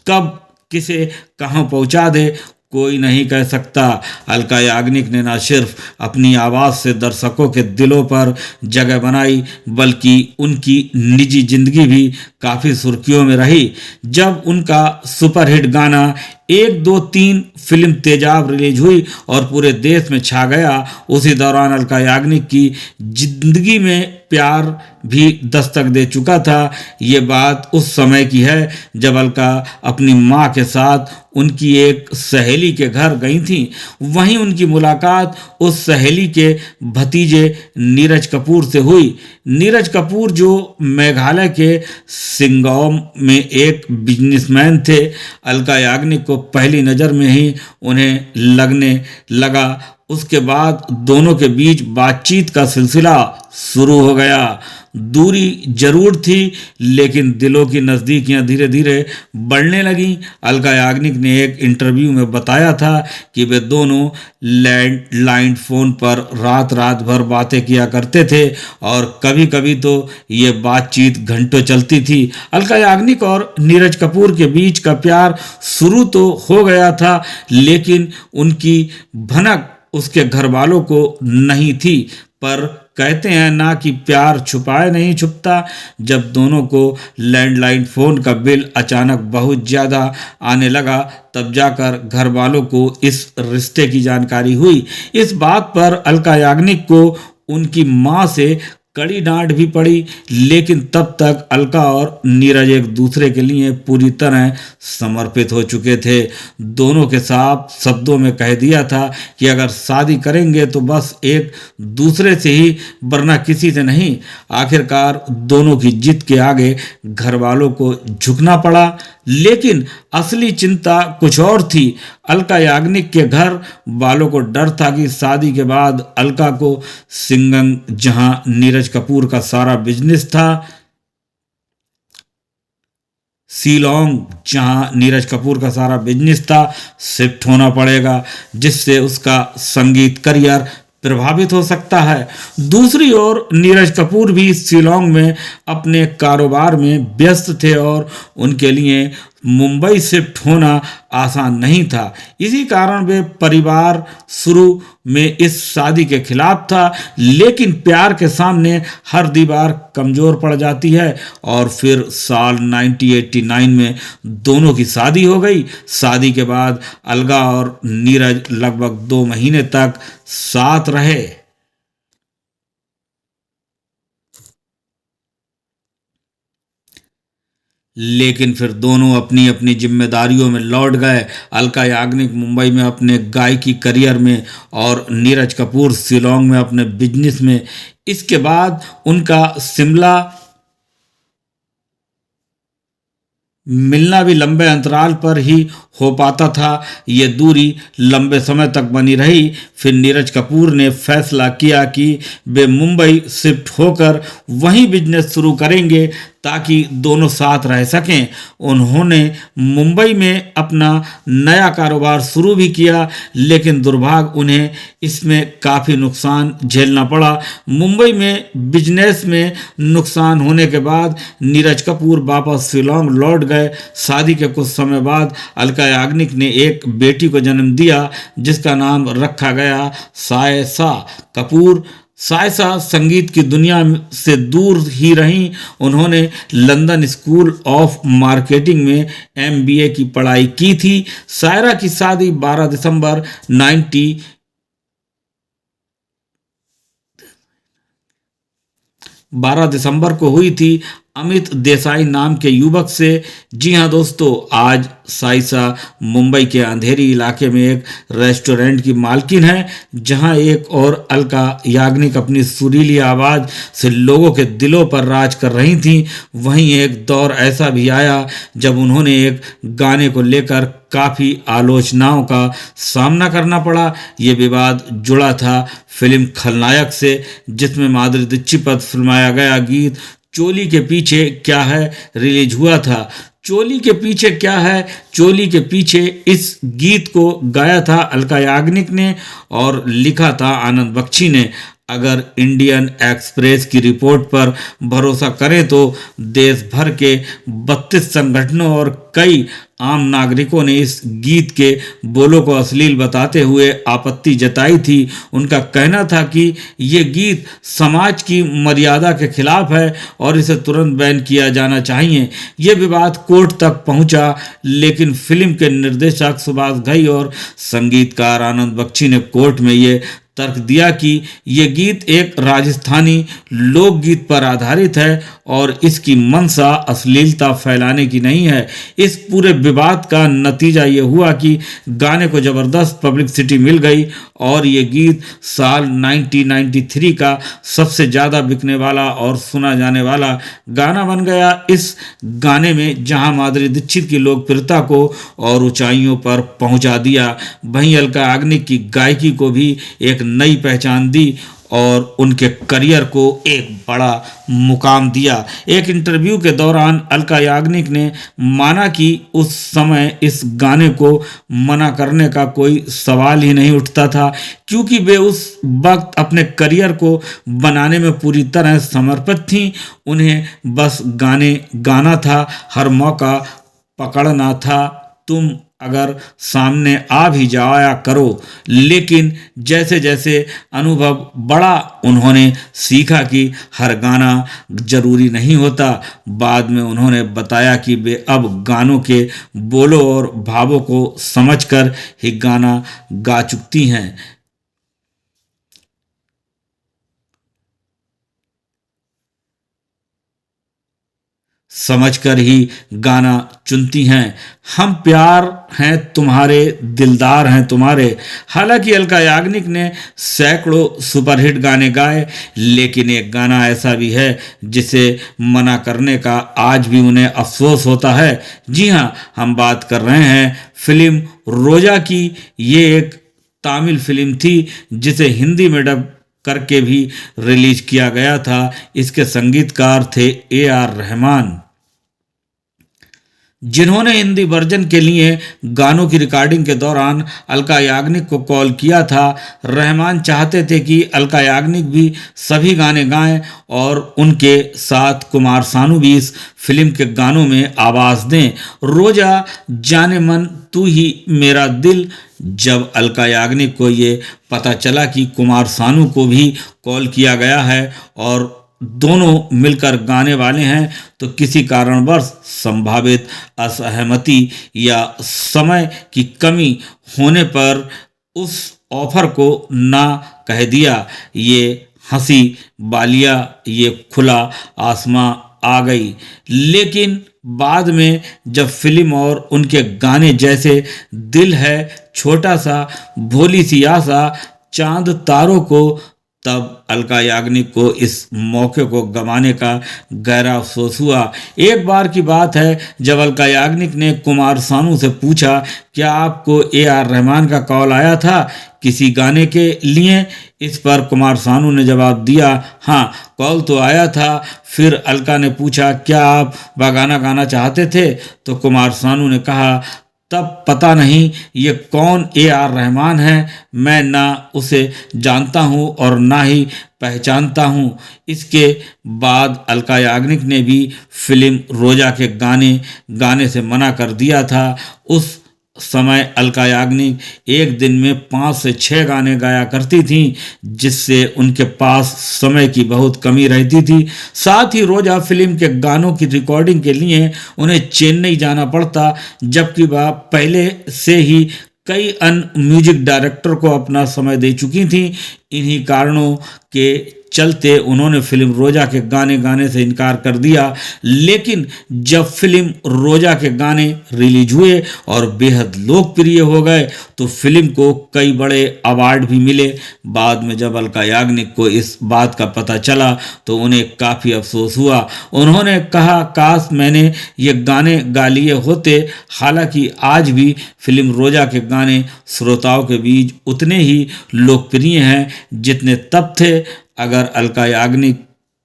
कब किसे कहाँ पहुंचा दे कोई नहीं कह सकता। अलका याग्निक ने न सिर्फ अपनी आवाज़ से दर्शकों के दिलों पर जगह बनाई, बल्कि उनकी निजी जिंदगी भी काफ़ी सुर्खियों में रही। जब उनका सुपरहिट गाना 1 2 3 फिल्म तेजाब रिलीज हुई और पूरे देश में छा गया, उसी दौरान अलका याग्निक की जिंदगी में प्यार भी दस्तक दे चुका था। ये बात उस समय की है जब अलका अपनी माँ के साथ उनकी एक सहेली के घर गई थी। वहीं उनकी मुलाकात उस सहेली के भतीजे नीरज कपूर से हुई। नीरज कपूर जो मेघालय के सिंगोम में एक बिजनेसमैन थे। अलका याग्निक को पहली नज़र में ही उन्हें लगने लगा। उसके बाद दोनों के बीच बातचीत का सिलसिला शुरू हो गया। दूरी जरूर थी, लेकिन दिलों की नज़दीकियां धीरे धीरे बढ़ने लगीं। अलका याग्निक ने एक इंटरव्यू में बताया था कि वे दोनों लैंडलाइन फ़ोन पर रात रात भर बातें किया करते थे और कभी कभी तो ये बातचीत घंटों चलती थी। अलका याग्निक और नीरज कपूर के बीच का प्यार शुरू तो हो गया था, लेकिन उनकी भनक उसके घर वालों को नहीं थी। पर कहते हैं ना कि प्यार छुपाए नहीं छुपता। जब दोनों को लैंडलाइन फ़ोन का बिल अचानक बहुत ज़्यादा आने लगा, तब जाकर घर वालों को इस रिश्ते की जानकारी हुई। इस बात पर अलका याग्निक को उनकी माँ से कड़ी डांट भी पड़ी, लेकिन तब तक अलका और नीरज एक दूसरे के लिए पूरी तरह समर्पित हो चुके थे। दोनों के साफ शब्दों में कह दिया था कि अगर शादी करेंगे तो बस एक दूसरे से ही, वरना किसी से नहीं। आखिरकार दोनों की जिद के आगे घर वालों को झुकना पड़ा, लेकिन असली चिंता कुछ और थी। अलका याग्निक के घर वालों को डर था कि शादी के बाद अलका को सिंगंग, जहां नीरज कपूर का सारा बिजनेस था, शिलोंग, जहां नीरज कपूर का सारा बिजनेस था, शिफ्ट होना पड़ेगा, जिससे उसका संगीत करियर प्रभावित हो सकता है। दूसरी ओर नीरज कपूर भी शिलोंग में अपने कारोबार में व्यस्त थे और उनके लिए मुंबई शिफ्ट होना आसान नहीं था। इसी कारण वे परिवार शुरू में इस शादी के खिलाफ था, लेकिन प्यार के सामने हर दीवार कमज़ोर पड़ जाती है। और फिर साल 1989 में दोनों की शादी हो गई। शादी के बाद अलका और नीरज लगभग 2 महीने तक साथ रहे। लेकिन फिर दोनों अपनी अपनी जिम्मेदारियों में लौट गए। अलका याग्निक मुंबई में अपने गायकी करियर में और नीरज कपूर शिलोंग में अपने बिजनेस में। इसके बाद उनका शिमला मिलना भी लंबे अंतराल पर ही हो पाता था। ये दूरी लंबे समय तक बनी रही। फिर नीरज कपूर ने फैसला किया कि वे मुंबई शिफ्ट होकर वहीं बिजनेस शुरू करेंगे ताकि दोनों साथ रह सकें। उन्होंने मुंबई में अपना नया कारोबार शुरू भी किया, लेकिन दुर्भाग्य उन्हें इसमें काफ़ी नुकसान झेलना पड़ा। मुंबई में बिजनेस में नुकसान होने के बाद नीरज कपूर वापस शिलोंग लौट गए। शादी के कुछ समय बाद अलका याग्निक ने एक बेटी को जन्म दिया, जिसका नाम रखा गया सायसा कपूर। सायसा संगीत की दुनिया से दूर ही रहीं। उन्होंने लंदन स्कूल ऑफ मार्केटिंग में MBA की पढ़ाई की थी। सायरा की शादी 12 दिसंबर को हुई थी। अमित देसाई नाम के युवक से। जी हाँ दोस्तों, आज साइसा मुंबई के अंधेरी इलाके में एक रेस्टोरेंट की मालकिन है, जहां एक और अलका याग्निक अपनी सुरीली आवाज से लोगों के दिलों पर राज कर रही थी। वहीं एक दौर ऐसा भी आया जब उन्होंने एक गाने को लेकर काफी आलोचनाओं का सामना करना पड़ा। ये विवाद जुड़ा था फिल्म खलनायक से, जिसमें माधुरी दीक्षित पर फिल्माया गया गीत चोली के पीछे क्या है रिलीज हुआ था। चोली के पीछे क्या है, चोली के पीछे इस गीत को गाया था अलका याग्निक ने और लिखा था आनंद बख्शी ने। अगर इंडियन एक्सप्रेस की रिपोर्ट पर भरोसा करें तो देश भर के 32 संगठनों और कई आम नागरिकों ने इस गीत के बोलों को अश्लील बताते हुए आपत्ति जताई थी। उनका कहना था कि ये गीत समाज की मर्यादा के खिलाफ है और इसे तुरंत बैन किया जाना चाहिए। ये विवाद कोर्ट तक पहुंचा, लेकिन फिल्म के निर्देशक सुभाष घई और संगीतकार आनंद बख्शी ने कोर्ट में ये तर्क दिया कि ये गीत एक राजस्थानी लोकगीत पर आधारित है और इसकी मंशा अश्लीलता फैलाने की नहीं है। इस पूरे विवाद का नतीजा ये हुआ कि गाने को जबरदस्त पब्लिसिटी मिल गई और ये गीत साल 1993 का सबसे ज़्यादा बिकने वाला और सुना जाने वाला गाना बन गया। इस गाने में जहां माधुरी दीक्षित की लोकप्रियता को और ऊंचाइयों पर पहुंचा दिया, वहीं अलका याग्निक की गायकी को भी एक नई पहचान दी और उनके करियर को एक बड़ा मुकाम दिया। एक इंटरव्यू के दौरान अलका याग्निक ने माना कि उस समय इस गाने को मना करने का कोई सवाल ही नहीं उठता था, क्योंकि वे उस वक्त अपने करियर को बनाने में पूरी तरह समर्पित थीं। उन्हें बस गाने गाना था, हर मौका पकड़ना था। तुम अगर सामने आ भी जाया करो। लेकिन जैसे जैसे अनुभव बढ़ा, उन्होंने सीखा कि हर गाना जरूरी नहीं होता। बाद में उन्होंने बताया कि वे अब गानों के बोलों और भावों को समझकर ही गाना गा चुकती हैं। समझकर ही गाना चुनती हैं। हम प्यार हैं तुम्हारे, दिलदार हैं तुम्हारे। हालांकि अलका याग्निक ने सैकड़ों सुपरहिट गाने गाए, लेकिन एक गाना ऐसा भी है जिसे मना करने का आज भी उन्हें अफसोस होता है। जी हाँ, हम बात कर रहे हैं फिल्म रोजा की। ये एक तमिल फिल्म थी जिसे हिंदी में डब करके भी रिलीज किया गया था। इसके संगीतकार थे AR रहमान, जिन्होंने हिंदी वर्जन के लिए गानों की रिकॉर्डिंग के दौरान अलका याग्निक को कॉल किया था। रहमान चाहते थे कि अलका याग्निक भी सभी गाने गाएं और उनके साथ कुमार सानू भी इस फिल्म के गानों में आवाज़ दें। रोजा, जाने मन, तू ही मेरा दिल। जब अलका याग्निक को ये पता चला कि कुमार सानू को भी कॉल किया गया है और दोनों मिलकर गाने वाले हैं, तो किसी कारणवश संभावित असहमति या समय की कमी होने पर उस ऑफर को ना कह दिया। ये हंसी बालिया, ये खुला आसमां आ गई। लेकिन बाद में जब फिल्म और उनके गाने जैसे दिल है छोटा सा, भोली सी आशा, चांद तारों को, तब अलका याग्निक को इस मौके को गंवाने का गहरा अफसोस हुआ। एक बार की बात है जब अलका याग्निक ने कुमार सानू से पूछा, क्या आपको AR रहमान का कॉल आया था किसी गाने के लिए? इस पर कुमार सानू ने जवाब दिया, हाँ कॉल तो आया था। फिर अलका ने पूछा, क्या आप वह गाना गाना चाहते थे? तो कुमार सानू ने कहा, तब पता नहीं ये कौन AR रहमान है, मैं ना उसे जानता हूँ और ना ही पहचानता हूँ। इसके बाद अलका याग्निक ने भी फिल्म रोजा के गाने से मना कर दिया था। उस समय अलका याग्निक एक दिन में 5 से 6 गाने गाया करती थीं, जिससे उनके पास समय की बहुत कमी रहती थी। साथ ही रोजा फिल्म के गानों की रिकॉर्डिंग के लिए उन्हें चेन्नई जाना पड़ता, जबकि वह पहले से ही कई अन्य म्यूजिक डायरेक्टर को अपना समय दे चुकी थीं। इन्हीं कारणों के चलते उन्होंने फिल्म रोजा के गाने गाने से इनकार कर दिया। लेकिन जब फिल्म रोजा के गाने रिलीज हुए और बेहद लोकप्रिय हो गए तो फिल्म को कई बड़े अवार्ड भी मिले। बाद में जब अलका याग्निक को इस बात का पता चला तो उन्हें काफ़ी अफसोस हुआ। उन्होंने कहा, काश मैंने ये गाने गा लिए होते। हालांकि आज भी फिल्म रोजा के गाने श्रोताओं के बीच उतने ही लोकप्रिय हैं जितने तब थे। अगर अलका याग्निक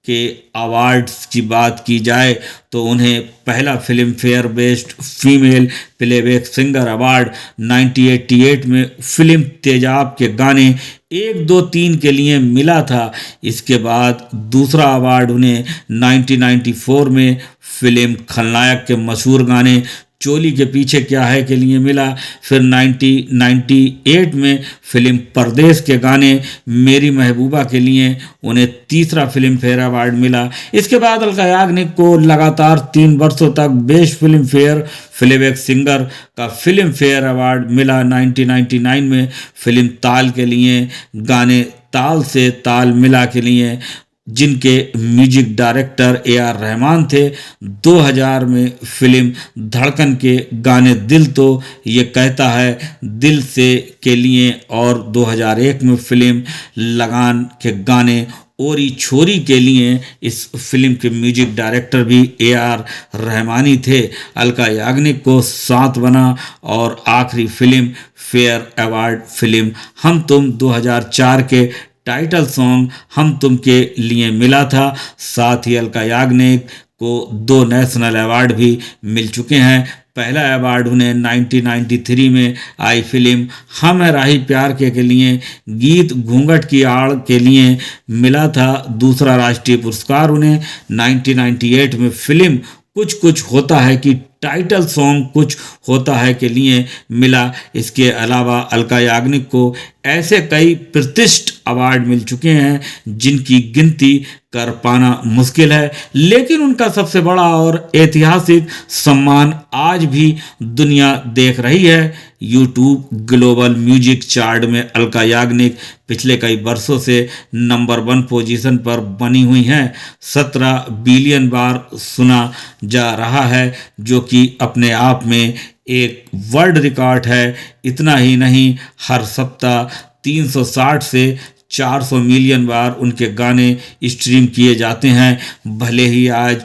के अवार्ड्स की बात की जाए तो उन्हें पहला film fair best female playback singer award 1988 में फिल्म तेजाब के गाने 1, 2, 3 के लिए मिला था। इसके बाद दूसरा अवार्ड उन्हें 1994 में फिल्म खलनायक के मशहूर गाने चोली के पीछे क्या है के लिए मिला। फिर 1998 में फिल्म परदेश के गाने मेरी महबूबा के लिए उन्हें तीसरा फिल्म फेयर अवार्ड मिला। इसके बाद अलका याग्निक को लगातार 3 वर्षों तक best film fair playback singer का फिल्म फेयर अवार्ड मिला। 1999 में फिल्म ताल के लिए गाने ताल से ताल मिला के लिए, जिनके म्यूजिक डायरेक्टर AR रहमान थे। 2000 में फिल्म धड़कन के गाने दिल तो ये कहता है दिल से के लिए, और 2001 में फिल्म लगान के गाने ओरी छोरी के लिए इस फिल्म के म्यूजिक डायरेक्टर भी AR रहमानी थे। अलका याग्निक को 7 बना और आखिरी फिल्म फेयर अवार्ड फिल्म हम तुम 2004 के टाइटल सॉन्ग हम तुम के लिए मिला था। साथ ही अलका याग्निक को 2 नेशनल अवार्ड भी मिल चुके हैं। पहला अवार्ड उन्हें 1993 में आई फिल्म हम है राही प्यार के लिए गीत घूंघट की आड़ के लिए मिला था। दूसरा राष्ट्रीय पुरस्कार उन्हें 1998 में फिल्म कुछ कुछ होता है कि टाइटल सॉन्ग कुछ होता है के लिए मिला। इसके अलावा अलका याग्निक को ऐसे कई प्रतिष्ठित अवार्ड मिल चुके हैं जिनकी गिनती कर पाना मुश्किल है, लेकिन उनका सबसे बड़ा और ऐतिहासिक सम्मान आज भी दुनिया देख रही है। यूट्यूब ग्लोबल म्यूजिक चार्ट में अलका याग्निक पिछले कई वर्षों से नंबर 1 पोजीशन पर बनी हुई हैं। 17 बिलियन बार सुना जा रहा है, जो कि अपने आप में एक वर्ल्ड रिकॉर्ड है। इतना ही नहीं, हर सप्ताह 360 से 400 मिलियन बार उनके गाने स्ट्रीम किए जाते हैं। भले ही आज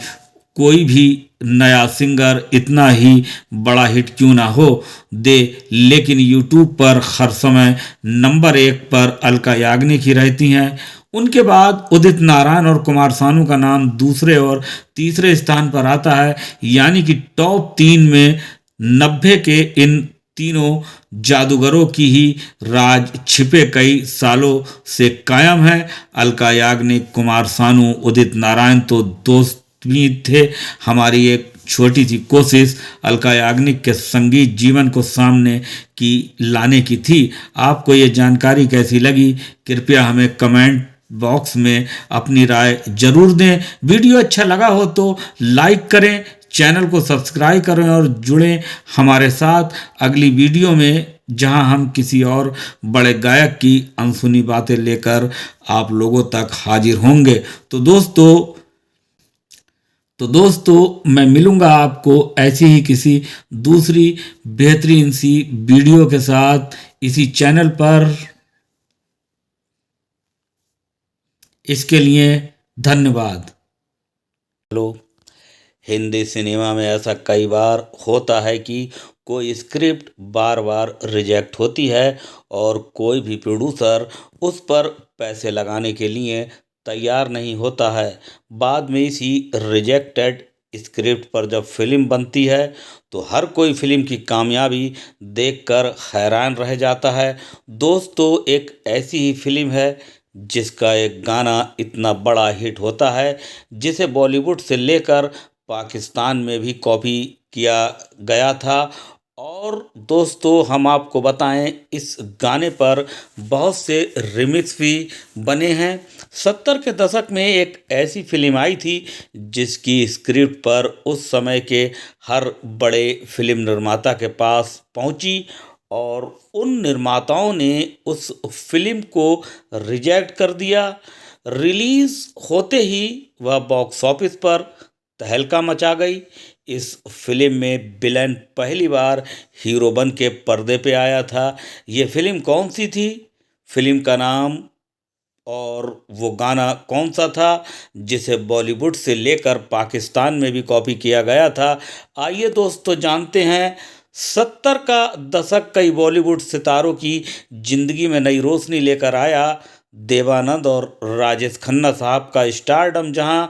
कोई भी नया सिंगर इतना ही बड़ा हिट क्यों ना हो दे, लेकिन यूट्यूब पर हर समय नंबर 1 पर अलका याग्निक ही रहती हैं। उनके बाद उदित नारायण और कुमार सानू का नाम दूसरे और तीसरे स्थान पर आता है, यानी कि टॉप 3 में 90 के इन तीनों जादूगरों की ही राज छिपे कई सालों से कायम है। अलका याग्निक, कुमार सानू, उदित नारायण तो दोस्त भी थे। हमारी एक छोटी सी कोशिश अलका याग्निक के संगीत जीवन को सामने की लाने की थी। आपको ये जानकारी कैसी लगी? कृपया हमें कमेंट बॉक्स में अपनी राय जरूर दें। वीडियो अच्छा लगा हो तो लाइक करें, चैनल को सब्सक्राइब करें और जुड़ें हमारे साथ अगली वीडियो में, जहां हम किसी और बड़े गायक की अनसुनी बातें लेकर आप लोगों तक हाजिर होंगे। तो दोस्तों मैं मिलूंगा आपको ऐसी ही किसी दूसरी बेहतरीन सी वीडियो के साथ इसी चैनल पर। इसके लिए धन्यवाद। हेलो। हिंदी सिनेमा में ऐसा कई बार होता है कि कोई स्क्रिप्ट बार बार रिजेक्ट होती है और कोई भी प्रोड्यूसर उस पर पैसे लगाने के लिए तैयार नहीं होता है। बाद में इसी रिजेक्टेड स्क्रिप्ट पर जब फिल्म बनती है तो हर कोई फिल्म की कामयाबी देखकर हैरान रह जाता है। दोस्तों, एक ऐसी ही फिल्म है जिसका एक गाना इतना बड़ा हिट होता है जिसे बॉलीवुड से लेकर पाकिस्तान में भी कॉपी किया गया था। और दोस्तों, हम आपको बताएं, इस गाने पर बहुत से रिमिक्स भी बने हैं। 70 के दशक में एक ऐसी फिल्म आई थी जिसकी स्क्रिप्ट पर उस समय के हर बड़े फिल्म निर्माता के पास पहुंची और उन निर्माताओं ने उस फिल्म को रिजेक्ट कर दिया। रिलीज होते ही वह बॉक्स ऑफिस पर तहलका मचा गई। इस फिल्म में विलेन पहली बार हीरो बन के पर्दे पे आया था। ये फिल्म कौन सी थी, फिल्म का नाम और वो गाना कौन सा था जिसे बॉलीवुड से लेकर पाकिस्तान में भी कॉपी किया गया था? आइए दोस्तों जानते हैं। 70 का दशक कई बॉलीवुड सितारों की जिंदगी में नई रोशनी लेकर आया। देवानंद और राजेश खन्ना साहब का स्टारडम जहां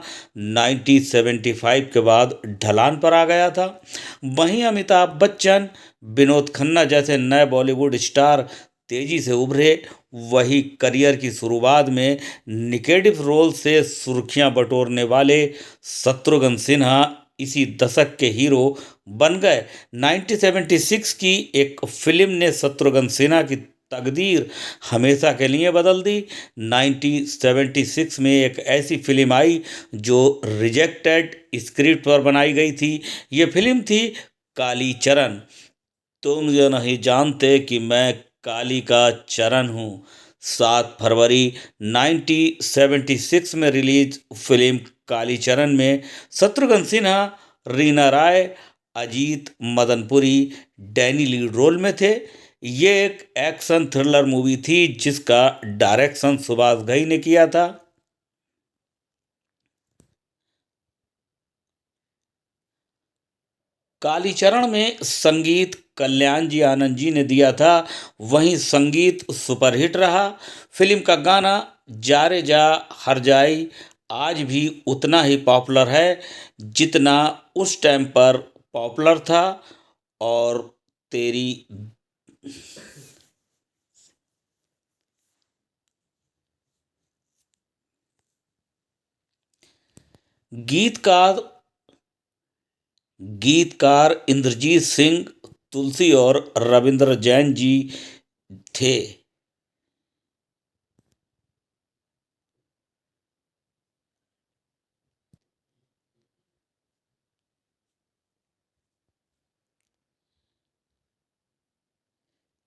1975 के बाद ढलान पर आ गया था, वहीं अमिताभ बच्चन, विनोद खन्ना जैसे नए बॉलीवुड स्टार तेजी से उभरे। वही करियर की शुरुआत में निगेटिव रोल से सुर्खियां बटोरने वाले शत्रुघ्न सिन्हा इसी दशक के हीरो बन गए। 1976 की एक फिल्म ने शत्रुघ्न सिन्हा की तकदीर हमेशा के लिए बदल दी। 1976 में एक ऐसी फिल्म आई जो रिजेक्टेड स्क्रिप्ट पर बनाई गई थी। ये फिल्म थी काली चरण। तुम जो नहीं जानते कि मैं काली का चरण हूँ। 7 फरवरी 1976 में रिलीज फिल्म काली चरण में शत्रुघ्न सिन्हा, रीना राय, अजीत मदनपुरी डैनी लीड रोल में थे। ये एक एक्शन थ्रिलर मूवी थी जिसका डायरेक्शन सुभाष घई ने किया था। कालीचरण में संगीत कल्याण जी आनंद जी ने दिया था। वहीं संगीत सुपरहिट रहा। फिल्म का गाना जा रे जा हर जाई आज भी उतना ही पॉपुलर है जितना उस टाइम पर पॉपुलर था। और तेरी गीतकार गीतकार इंद्रजीत सिंह, तुलसी और रविंद्र जैन जी थे।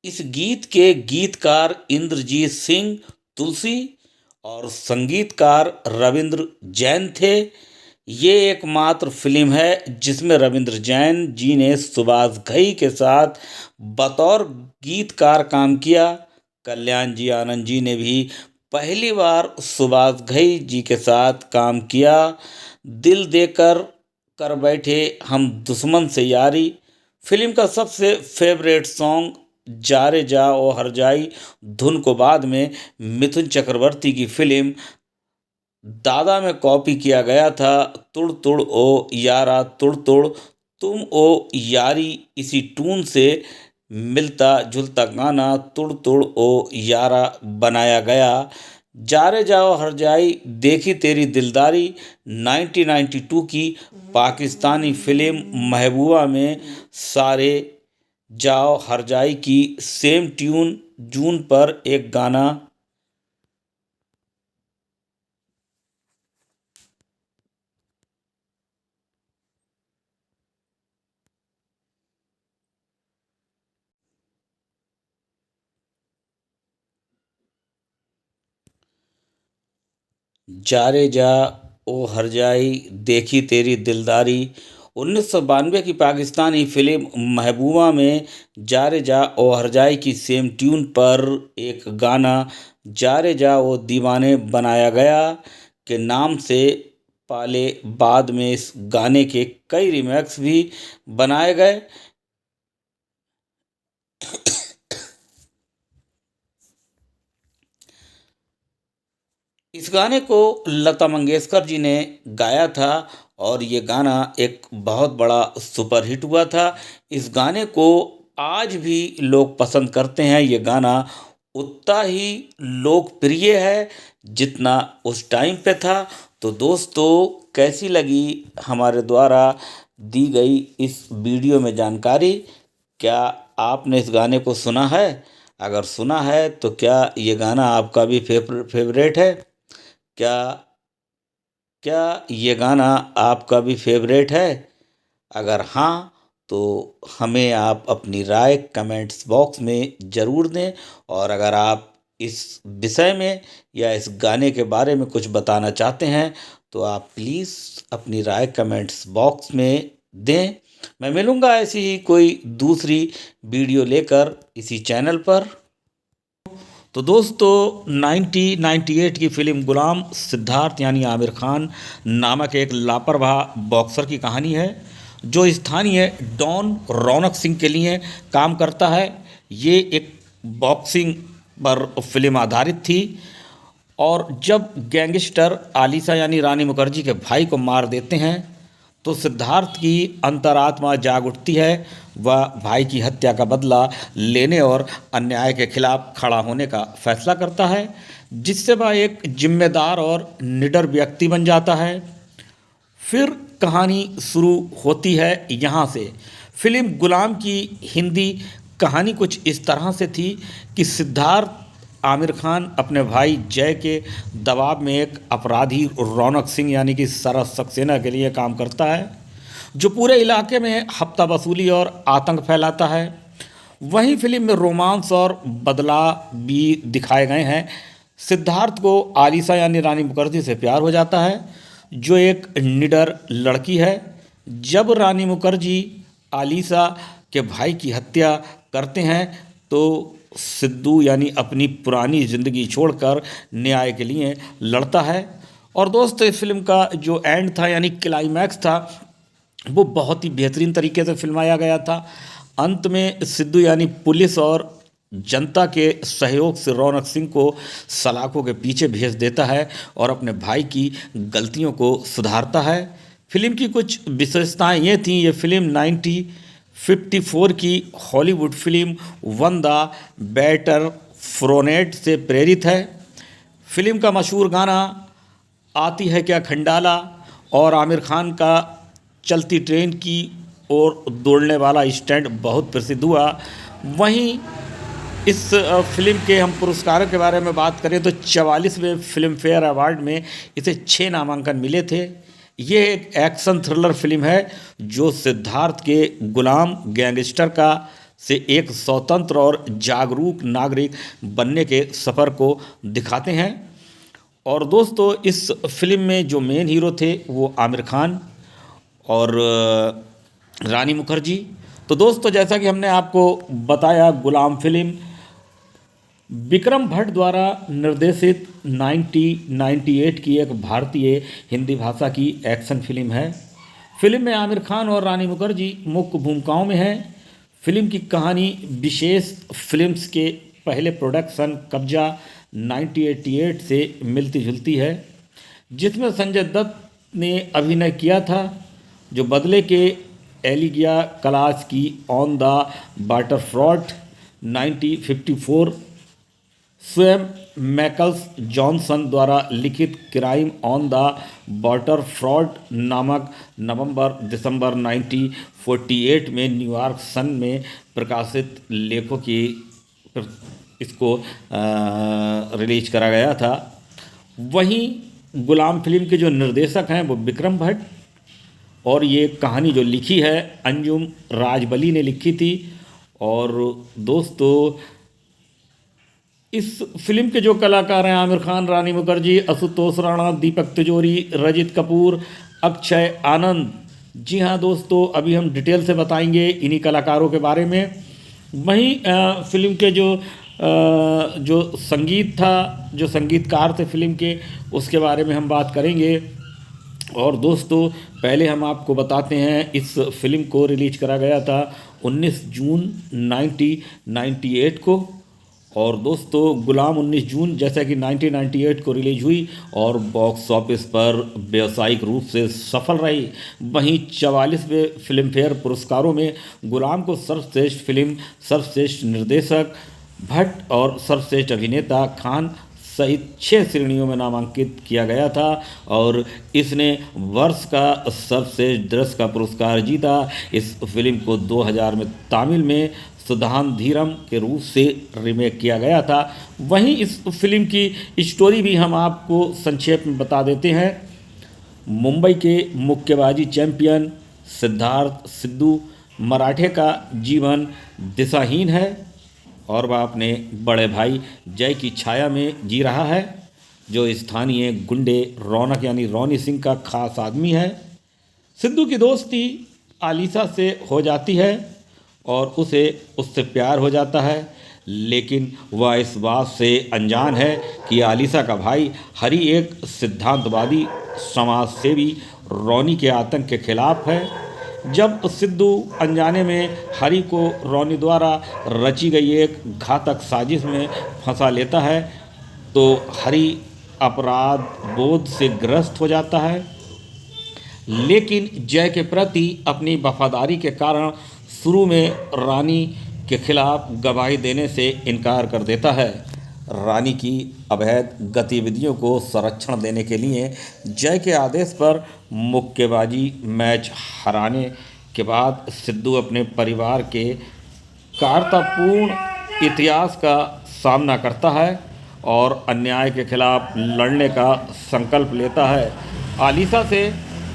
इस गीत के गीतकार इंद्रजीत सिंह, तुलसी और संगीतकार रविंद्र जैन थे। ये एकमात्र फिल्म है जिसमें रविंद्र जैन जी ने सुभाष घई के साथ बतौर गीतकार काम किया। कल्याण जी आनंद जी ने भी पहली बार सुभाष घई जी के साथ काम किया। दिल देकर कर बैठे हम दुश्मन से यारी फिल्म का सबसे फेवरेट सॉन्ग जा रे जा ओ हर जाई धुन को बाद में मिथुन चक्रवर्ती की फिल्म दादा में कॉपी किया गया था। तुड़ तुड़ ओ यारा तुड़ तुड़ तुम ओ यारी इसी ट्यून से मिलता जुलता गाना तुड़ तुड़ ओ यारा बनाया गया। जा रे जाओ हर जाई देखी तेरी दिलदारी 1992 की पाकिस्तानी फिल्म महबूबा में सारे जाओ हर जाई की सेम ट्यून जून पर एक गाना जा रे जा ओ हर जाई देखी तेरी दिलदारी 1992 की पाकिस्तानी फिल्म महबूबा में जा रे जा ओ हर जाई की सेम ट्यून पर एक गाना जा रे जा ओ दीवाने बनाया गया के नाम से पाले। बाद में इस गाने के कई रिमिक्स भी बनाए गए। इस गाने को लता मंगेशकर जी ने गाया था और ये गाना एक बहुत बड़ा सुपरहिट हुआ था। इस गाने को आज भी लोग पसंद करते हैं। ये गाना उतना ही लोकप्रिय है जितना उस टाइम पे था। तो दोस्तों कैसी लगी हमारे द्वारा दी गई इस वीडियो में जानकारी? क्या आपने इस गाने को सुना है? अगर सुना है तो क्या ये गाना आपका भी फेवरेट है? क्या क्या ये गाना आपका भी फेवरेट है? अगर हाँ तो हमें आप अपनी राय कमेंट्स बॉक्स में ज़रूर दें। और अगर आप इस विषय में या इस गाने के बारे में कुछ बताना चाहते हैं तो आप प्लीज़ अपनी राय कमेंट्स बॉक्स में दें। मैं मिलूँगा ऐसी ही कोई दूसरी वीडियो लेकर इसी चैनल पर। तो दोस्तों 1998 की फिल्म गुलाम सिद्धार्थ यानी आमिर खान नामक एक लापरवाह बॉक्सर की कहानी है जो स्थानीय डॉन रौनक सिंह के लिए काम करता है। ये एक बॉक्सिंग पर फिल्म आधारित थी और जब गैंगस्टर आलिशा यानी रानी मुखर्जी के भाई को मार देते हैं तो सिद्धार्थ की अंतरात्मा जाग उठती है। वह भाई की हत्या का बदला लेने और अन्याय के खिलाफ खड़ा होने का फैसला करता है, जिससे वह एक जिम्मेदार और निडर व्यक्ति बन जाता है। फिर कहानी शुरू होती है यहाँ से। फिल्म गुलाम की हिंदी कहानी कुछ इस तरह से थी कि सिद्धार्थ आमिर खान अपने भाई जय के दबाव में एक अपराधी रौनक सिंह यानी कि सरस सक्सेना के लिए काम करता है, जो पूरे इलाके में हफ्ता वसूली और आतंक फैलाता है। वहीं फिल्म में रोमांस और बदलाव भी दिखाए गए हैं। सिद्धार्थ को आलिशा यानी रानी मुखर्जी से प्यार हो जाता है, जो एक निडर लड़की है। जब रानी मुखर्जी आलिशा के भाई की हत्या करते हैं तो सिद्धू यानी अपनी पुरानी ज़िंदगी छोड़कर न्याय के लिए लड़ता है। और दोस्त इस फिल्म का जो एंड था यानी क्लाइमैक्स था वो बहुत ही बेहतरीन तरीके से फिल्माया गया था। अंत में सिद्धू यानी पुलिस और जनता के सहयोग से रौनक सिंह को सलाखों के पीछे भेज देता है और अपने भाई की गलतियों को सुधारता है। फिल्म की कुछ विशेषताएं ये थीं। ये फिल्म 1954 की Hollywood film On the Waterfront प्रेरित है। फिल्म का मशहूर गाना आती है क्या खंडाला और आमिर खान का चलती ट्रेन की ओर दौड़ने वाला स्टैंड बहुत प्रसिद्ध हुआ। वहीं इस फिल्म के हम पुरस्कारों के बारे में बात करें तो 44वें फिल्म फेयर अवार्ड में इसे 6 नामांकन मिले थे। ये एक एक्शन थ्रिलर फिल्म है जो सिद्धार्थ के गुलाम गैंगस्टर का से एक स्वतंत्र और जागरूक नागरिक बनने के सफ़र को दिखाते हैं। और दोस्तों इस फिल्म में जो मेन हीरो थे वो आमिर खान और रानी मुखर्जी। तो दोस्तों जैसा कि हमने आपको बताया, गुलाम फिल्म विक्रम भट्ट द्वारा निर्देशित 1998 की एक भारतीय हिंदी भाषा की एक्शन फिल्म है। फिल्म में आमिर खान और रानी मुखर्जी मुख्य भूमिकाओं में हैं। फिल्म की कहानी विशेष फिल्म्स के पहले प्रोडक्शन कब्जा 1988 से मिलती जुलती है, जिसमें संजय दत्त ने अभिनय किया था, जो बदले के एलिगिया कलास की ऑन द वाटर फ्रॉड 1954 स्वयं मैकल्स जॉनसन द्वारा लिखित crime on the water fraud नामक नवंबर-दिसंबर 1948 में न्यूयॉर्क सन में प्रकाशित लेखों की इसको रिलीज करा गया था। वहीं गुलाम फिल्म के जो निर्देशक हैं वो विक्रम भट्ट, और ये कहानी जो लिखी है अंजुम राजबली ने लिखी थी। और दोस्तों इस फिल्म के जो कलाकार हैं आमिर खान, रानी मुखर्जी, आशुतोष राणा, दीपक तिजोरी, रजित कपूर, अक्षय आनंद। जी हाँ दोस्तों, अभी हम डिटेल से बताएंगे इन्हीं कलाकारों के बारे में। वहीं फिल्म के जो संगीत था, जो संगीतकार थे फिल्म के, उसके बारे में हम बात करेंगे। और दोस्तों पहले हम आपको बताते हैं इस फिल्म को रिलीज करा गया था 19 जून 1998 को। और दोस्तों गुलाम 19 जून जैसा कि 1998 को रिलीज हुई और बॉक्स ऑफिस पर व्यावसायिक रूप से सफल रही। वहीं 44वें फिल्म फेयर पुरस्कारों में गुलाम को सर्वश्रेष्ठ फिल्म, सर्वश्रेष्ठ निर्देशक भट्ट और सर्वश्रेष्ठ अभिनेता खान सहित 6 श्रेणियों में नामांकित किया गया था। और इसने वर्ष का सर्वश्रेष्ठ दृश्य का पुरस्कार जीता। इस फिल्म को 2000 में तमिल में सुधांधीरम के रूप से रीमेक किया गया था। वहीं इस फिल्म की स्टोरी भी हम आपको संक्षेप में बता देते हैं। मुंबई के मुक्केबाजी चैंपियन सिद्धार्थ सिद्धू मराठे का जीवन दिशाहीन है। और वह अपने बड़े भाई जय की छाया में जी रहा है, जो स्थानीय गुंडे रौनक यानी रॉनी सिंह का खास आदमी है। सिद्धू की दोस्ती आलिशा से हो जाती है और उसे उससे प्यार हो जाता है, लेकिन वह इस बात से अनजान है कि आलिशा का भाई हरी एक सिद्धांतवादी समाज सेवी रॉनी के आतंक के खिलाफ है। जब सिद्धू अनजाने में हरी को रॉनी द्वारा रची गई एक घातक साजिश में फंसा लेता है, तो हरी अपराध बोध से ग्रस्त हो जाता है, लेकिन जय के प्रति अपनी वफादारी के कारण शुरू में रानी के खिलाफ गवाही देने से इनकार कर देता है। रानी की अवैध गतिविधियों को संरक्षण देने के लिए जय के आदेश पर मुक्केबाजी मैच हराने के बाद सिद्धू अपने परिवार के कार्यपूर्ण इतिहास का सामना करता है और अन्याय के खिलाफ लड़ने का संकल्प लेता है। आलिशा से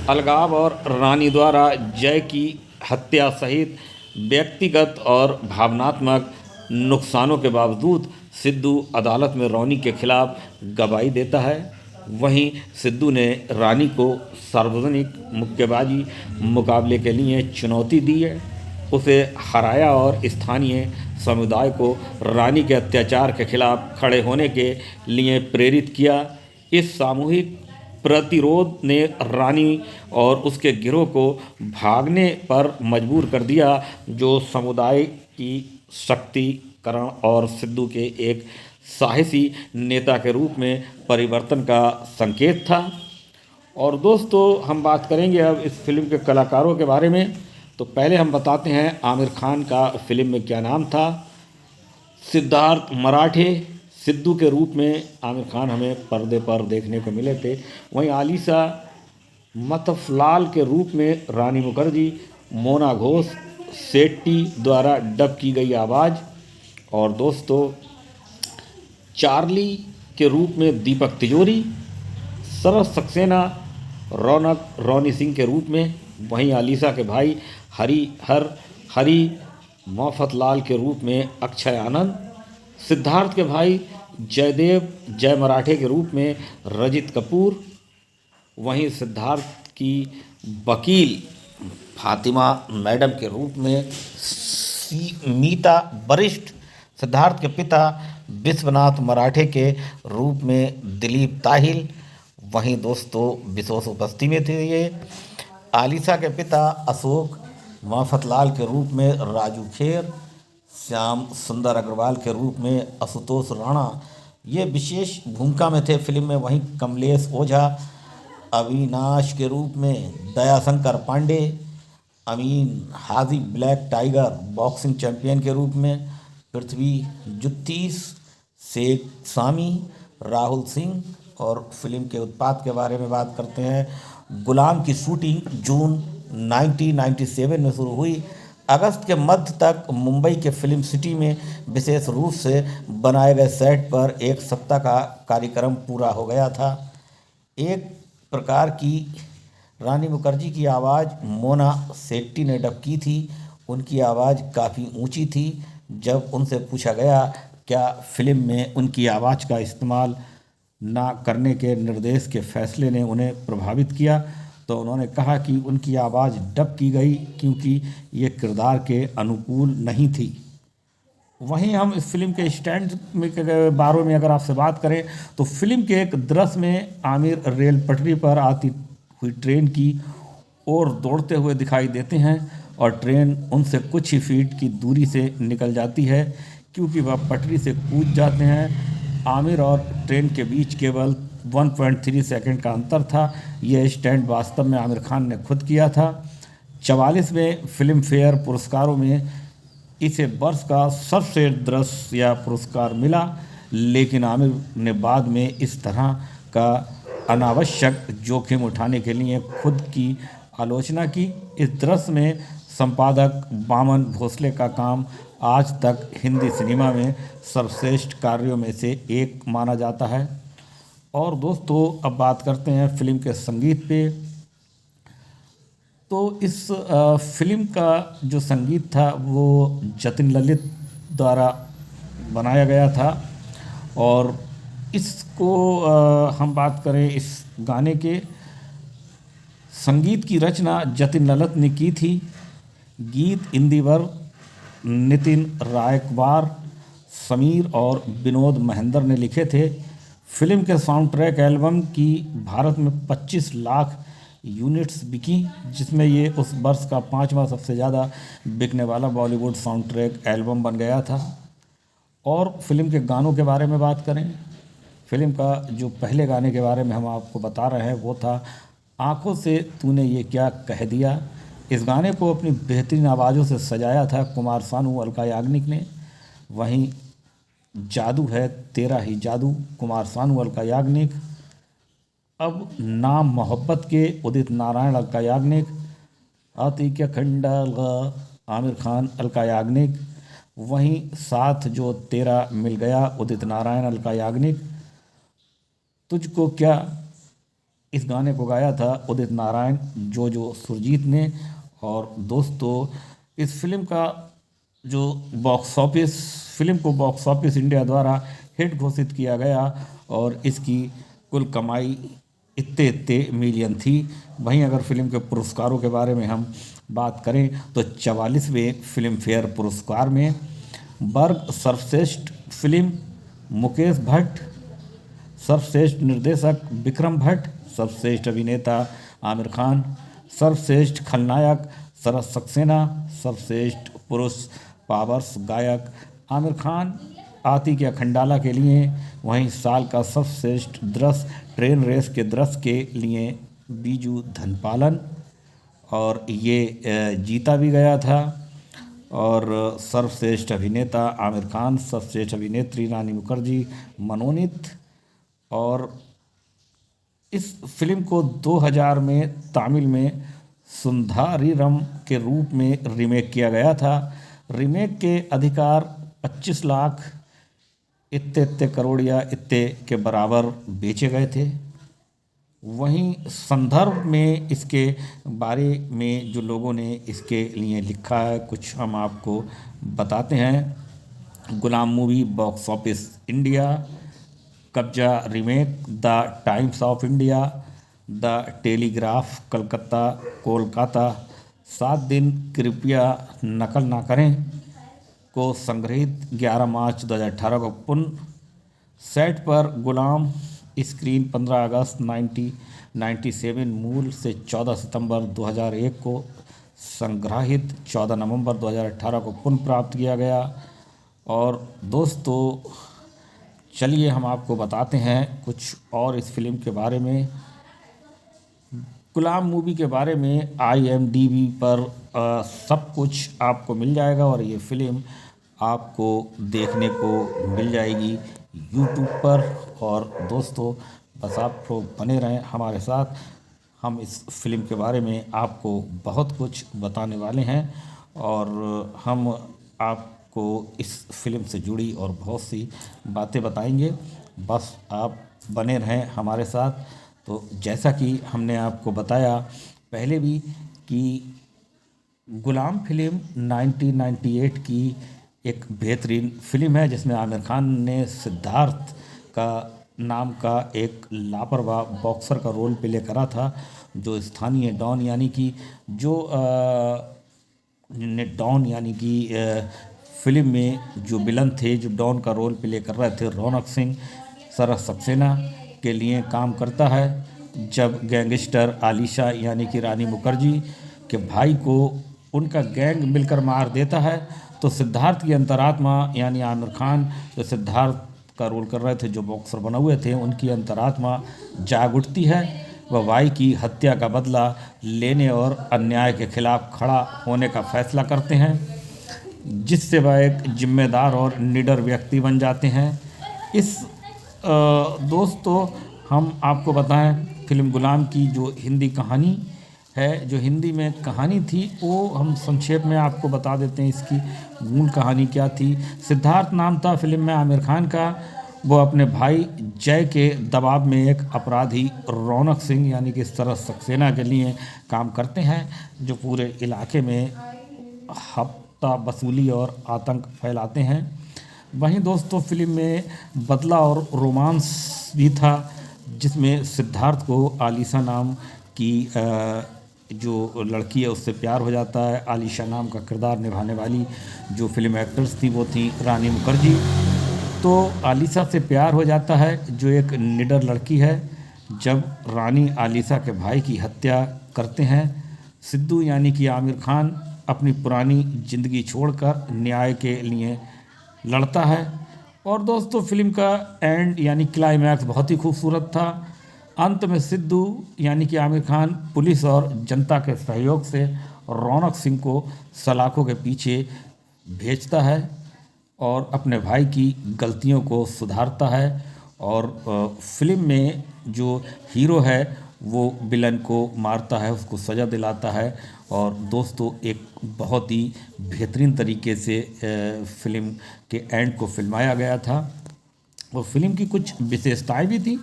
अलगाव और रानी द्वारा जय की हत्या सहित व्यक्तिगत और भावनात्मक नुकसानों के बावजूद सिद्धू अदालत में रॉनी के खिलाफ गवाही देता है। वहीं सिद्धू ने रानी को सार्वजनिक मुक्केबाजी मुकाबले के लिए चुनौती दी है, उसे हराया और स्थानीय समुदाय को रानी के अत्याचार के खिलाफ खड़े होने के लिए प्रेरित किया। इस सामूहिक प्रतिरोध ने रानी और उसके गिरोह को भागने पर मजबूर कर दिया, जो समुदाय की शक्तिकरण और सिद्धू के एक साहसी नेता के रूप में परिवर्तन का संकेत था। और दोस्तों, हम बात करेंगे अब इस फिल्म के कलाकारों के बारे में। तो पहले हम बताते हैं आमिर खान का फिल्म में क्या नाम था। सिद्धार्थ मराठे सिद्धू के रूप में आमिर खान हमें पर्दे पर देखने को मिले थे। वहीं आलिशा मतफलाल के रूप में रानी मुखर्जी, मोना घोष सेट्टी द्वारा डब की गई आवाज़। और दोस्तों, चार्ली के रूप में दीपक तिजोरी, सरस सक्सेना रौनक रॉनी सिंह के रूप में। वहीं आलिशा के भाई हरी मोफतलाल के रूप में अक्षय आनंद, सिद्धार्थ के भाई जयदेव जय मराठे के रूप में रजित कपूर। वहीं सिद्धार्थ की वकील फातिमा मैडम के रूप में मीता वरिष्ठ, सिद्धार्थ के पिता विश्वनाथ मराठे के रूप में दिलीप ताहिल। वहीं दोस्तों, विशेष उपस्थिति में थे ये आलिशा के पिता अशोक मोफतलाल के रूप में राजू खेर, श्याम सुंदर अग्रवाल के रूप में आशुतोष राणा, ये विशेष भूमिका में थे फिल्म में। वहीं कमलेश ओझा अविनाश के रूप में, दयाशंकर पांडे, अमीन हाजी ब्लैक टाइगर बॉक्सिंग चैंपियन के रूप में, पृथ्वी जुत्तीस, शेख सामी, राहुल सिंह। और फिल्म के उत्पाद के बारे में बात करते हैं। गुलाम की शूटिंग जून 1997 में शुरू हुई। अगस्त के मध्य तक मुंबई के फिल्म सिटी में विशेष रूप से बनाए गए सेट पर एक सप्ताह का कार्यक्रम पूरा हो गया था। एक प्रकार की रानी मुखर्जी की आवाज़ मोना सेट्टी ने डब की थी। उनकी आवाज़ काफ़ी ऊंची थी। जब उनसे पूछा गया क्या फिल्म में उनकी आवाज़ का इस्तेमाल ना करने के निर्देश के फैसले ने उन्हें प्रभावित किया, तो उन्होंने कहा कि उनकी आवाज़ डब की गई क्योंकि ये किरदार के अनुकूल नहीं थी। वहीं हम इस फिल्म के स्टैंड में के बारे में अगर आपसे बात करें, तो फिल्म के एक दृश्य में आमिर रेल पटरी पर आती हुई ट्रेन की ओर दौड़ते हुए दिखाई देते हैं और ट्रेन उनसे कुछ ही फीट की दूरी से निकल जाती है क्योंकि वह पटरी से कूद जाते हैं। आमिर और ट्रेन के बीच केवल 1.3 सेकंड का अंतर था। यह स्टैंड वास्तव में आमिर खान ने खुद किया था। 44वें फिल्म फेयर पुरस्कारों में इसे वर्ष का सर्वश्रेष्ठ दृश्य या पुरस्कार मिला, लेकिन आमिर ने बाद में इस तरह का अनावश्यक जोखिम उठाने के लिए खुद की आलोचना की। इस दृश्य में संपादक वामन भोसले का काम आज तक हिंदी सिनेमा में सर्वश्रेष्ठ कार्यों में से एक माना जाता है। और दोस्तों, अब बात करते हैं फिल्म के संगीत पे। तो इस फिल्म का जो संगीत था वो जतिन ललित द्वारा बनाया गया था। और इसको हम बात करें इस गाने के, संगीत की रचना जतिन ललित ने की थी। गीत इंदिवर, नितिन रायकवार, समीर और विनोद महेंद्र ने लिखे थे। फिल्म के साउंड ट्रैक एल्बम की भारत में 25 लाख यूनिट्स बिकी, जिसमें ये उस वर्ष का 5वां सबसे ज़्यादा बिकने वाला बॉलीवुड साउंड ट्रैक एल्बम बन गया था। और फिल्म के गानों के बारे में बात करें, फिल्म का जो पहले गाने के बारे में हम आपको बता रहे हैं वो था आंखों से तूने ये क्या कह दिया। इस गाने को अपनी बेहतरीन आवाज़ों से सजाया था कुमार सानू, अलका याग्निक ने। वहीं जादू है तेरा ही जादू, कुमार सानू, अलका याग्निक। अब नाम मोहब्बत के, उदित नारायण, अलका याग्निक। आतिक्य खंडाल, आमिर खान, अलका याग्निक। वहीं साथ जो तेरा मिल गया, उदित नारायण, अलका याग्निक। तुझको क्या, इस गाने को गाया था उदित नारायण, जो सुरजीत ने। और दोस्तों, इस फिल्म का जो फिल्म को बॉक्स ऑफिस इंडिया द्वारा हिट घोषित किया गया और इसकी कुल कमाई इतने मिलियन थी। वहीं अगर फिल्म के पुरस्कारों के बारे में हम बात करें तो 44वें फिल्म फेयर पुरस्कार में वर्ग सर्वश्रेष्ठ फिल्म मुकेश भट्ट, सर्वश्रेष्ठ निर्देशक विक्रम भट्ट, सर्वश्रेष्ठ अभिनेता आमिर खान, सर्वश्रेष्ठ खलनायक शरद सक्सेना, सर्वश्रेष्ठ पुरुष पावर्स गायक आमिर खान आतिक्य खंडाला के लिए। वहीं साल का सर्वश्रेष्ठ दृश्य ट्रेन रेस के दृश्य के लिए बीजू धनपालन, और ये जीता भी गया था। और सर्वश्रेष्ठ अभिनेता आमिर खान, सर्वश्रेष्ठ अभिनेत्री रानी मुखर्जी मनोनीत। और इस फिल्म को 2000 में तमिल में सुंदरीरम के रूप में रीमेक किया गया था। रीमेक के अधिकार 25 लाख इतने करोड़ या इतने के बराबर बेचे गए थे। वहीं संदर्भ में इसके बारे में जो लोगों ने इसके लिए लिखा है कुछ हम आपको बताते हैं। गुलाम मूवी बॉक्स ऑफिस इंडिया, कब्जा remake the times of India, the telegraph Calcutta Kolkata, 7 दिन कृपया नकल ना करें को संग्रहित 11 मार्च 2018 को पुनः सेट पर गुलाम, स्क्रीन 15 अगस्त 1997, मूल से 14 सितंबर 2001 को संग्रहित 14 नवंबर 2018 को पुनः प्राप्त किया गया। और दोस्तों चलिए हम आपको बताते हैं कुछ और इस फिल्म के बारे में। गुलाम मूवी के बारे में IMDb पर सब कुछ आपको मिल जाएगा और ये फिल्म आपको देखने को मिल जाएगी YouTube पर। और दोस्तों बस आप लोग बने रहें हमारे साथ, हम इस फिल्म के बारे में आपको बहुत कुछ बताने वाले हैं और हम आपको इस फिल्म से जुड़ी और बहुत सी बातें बताएंगे। बस आप बने रहें हमारे साथ। तो जैसा कि हमने आपको बताया पहले भी कि गुलाम फिल्म 1998 की एक बेहतरीन फिल्म है जिसमें आमिर खान ने सिद्धार्थ का नाम का एक लापरवाह बॉक्सर का रोल प्ले करा था, जो स्थानीय डॉन यानी कि फिल्म में जो विलन थे, जो डॉन का रोल प्ले कर रहे थे, रौनक सिंह सरस सक्सेना के लिए काम करता है। जब गैंगस्टर आलिशा यानी कि रानी मुखर्जी के भाई को उनका गैंग मिलकर मार देता है तो सिद्धार्थ की अंतरात्मा यानी आमिर खान जो सिद्धार्थ का रोल कर रहे थे, जो बॉक्सर बने हुए थे, उनकी अंतरात्मा जाग उठती है। वह भाई की हत्या का बदला लेने और अन्याय के खिलाफ खड़ा होने का फैसला करते हैं, जिससे वह एक जिम्मेदार और निडर व्यक्ति बन जाते हैं। इस दोस्तों हम आपको बताएं फिल्म गुलाम की जो हिंदी कहानी है, जो हिंदी में कहानी थी वो हम संक्षेप में आपको बता देते हैं। इसकी मूल कहानी क्या थी। सिद्धार्थ नाम था फिल्म में आमिर खान का। वो अपने भाई जय के दबाव में एक अपराधी रौनक सिंह यानी कि सरस सक्सेना के लिए काम करते हैं, जो पूरे इलाके में हफ्ता वसूली और आतंक फैलाते हैं। वहीं दोस्तों फिल्म में बदला और रोमांस भी था, जिसमें सिद्धार्थ को आलिशा नाम की जो लड़की है उससे प्यार हो जाता है। आलिशा नाम का किरदार निभाने वाली जो फिल्म एक्ट्रेस थी वो थी रानी मुखर्जी। तो आलिशा से प्यार हो जाता है जो एक निडर लड़की है। जब रानी आलिशा के भाई की हत्या करते हैं, सिद्धू यानी कि आमिर खान अपनी पुरानी ज़िंदगी छोड़कर न्याय के लिए लड़ता है। और दोस्तों फिल्म का एंड यानी क्लाइमैक्स बहुत ही खूबसूरत था। अंत में सिद्धू यानी कि आमिर खान पुलिस और जनता के सहयोग से रौनक सिंह को सलाखों के पीछे भेजता है और अपने भाई की गलतियों को सुधारता है। और फिल्म में जो हीरो है वो विलन को मारता है, उसको सज़ा दिलाता है। और दोस्तों एक बहुत ही बेहतरीन तरीके से फिल्म के एंड को फिल्माया गया था। और फिल्म की कुछ विशेषताएं भी थी।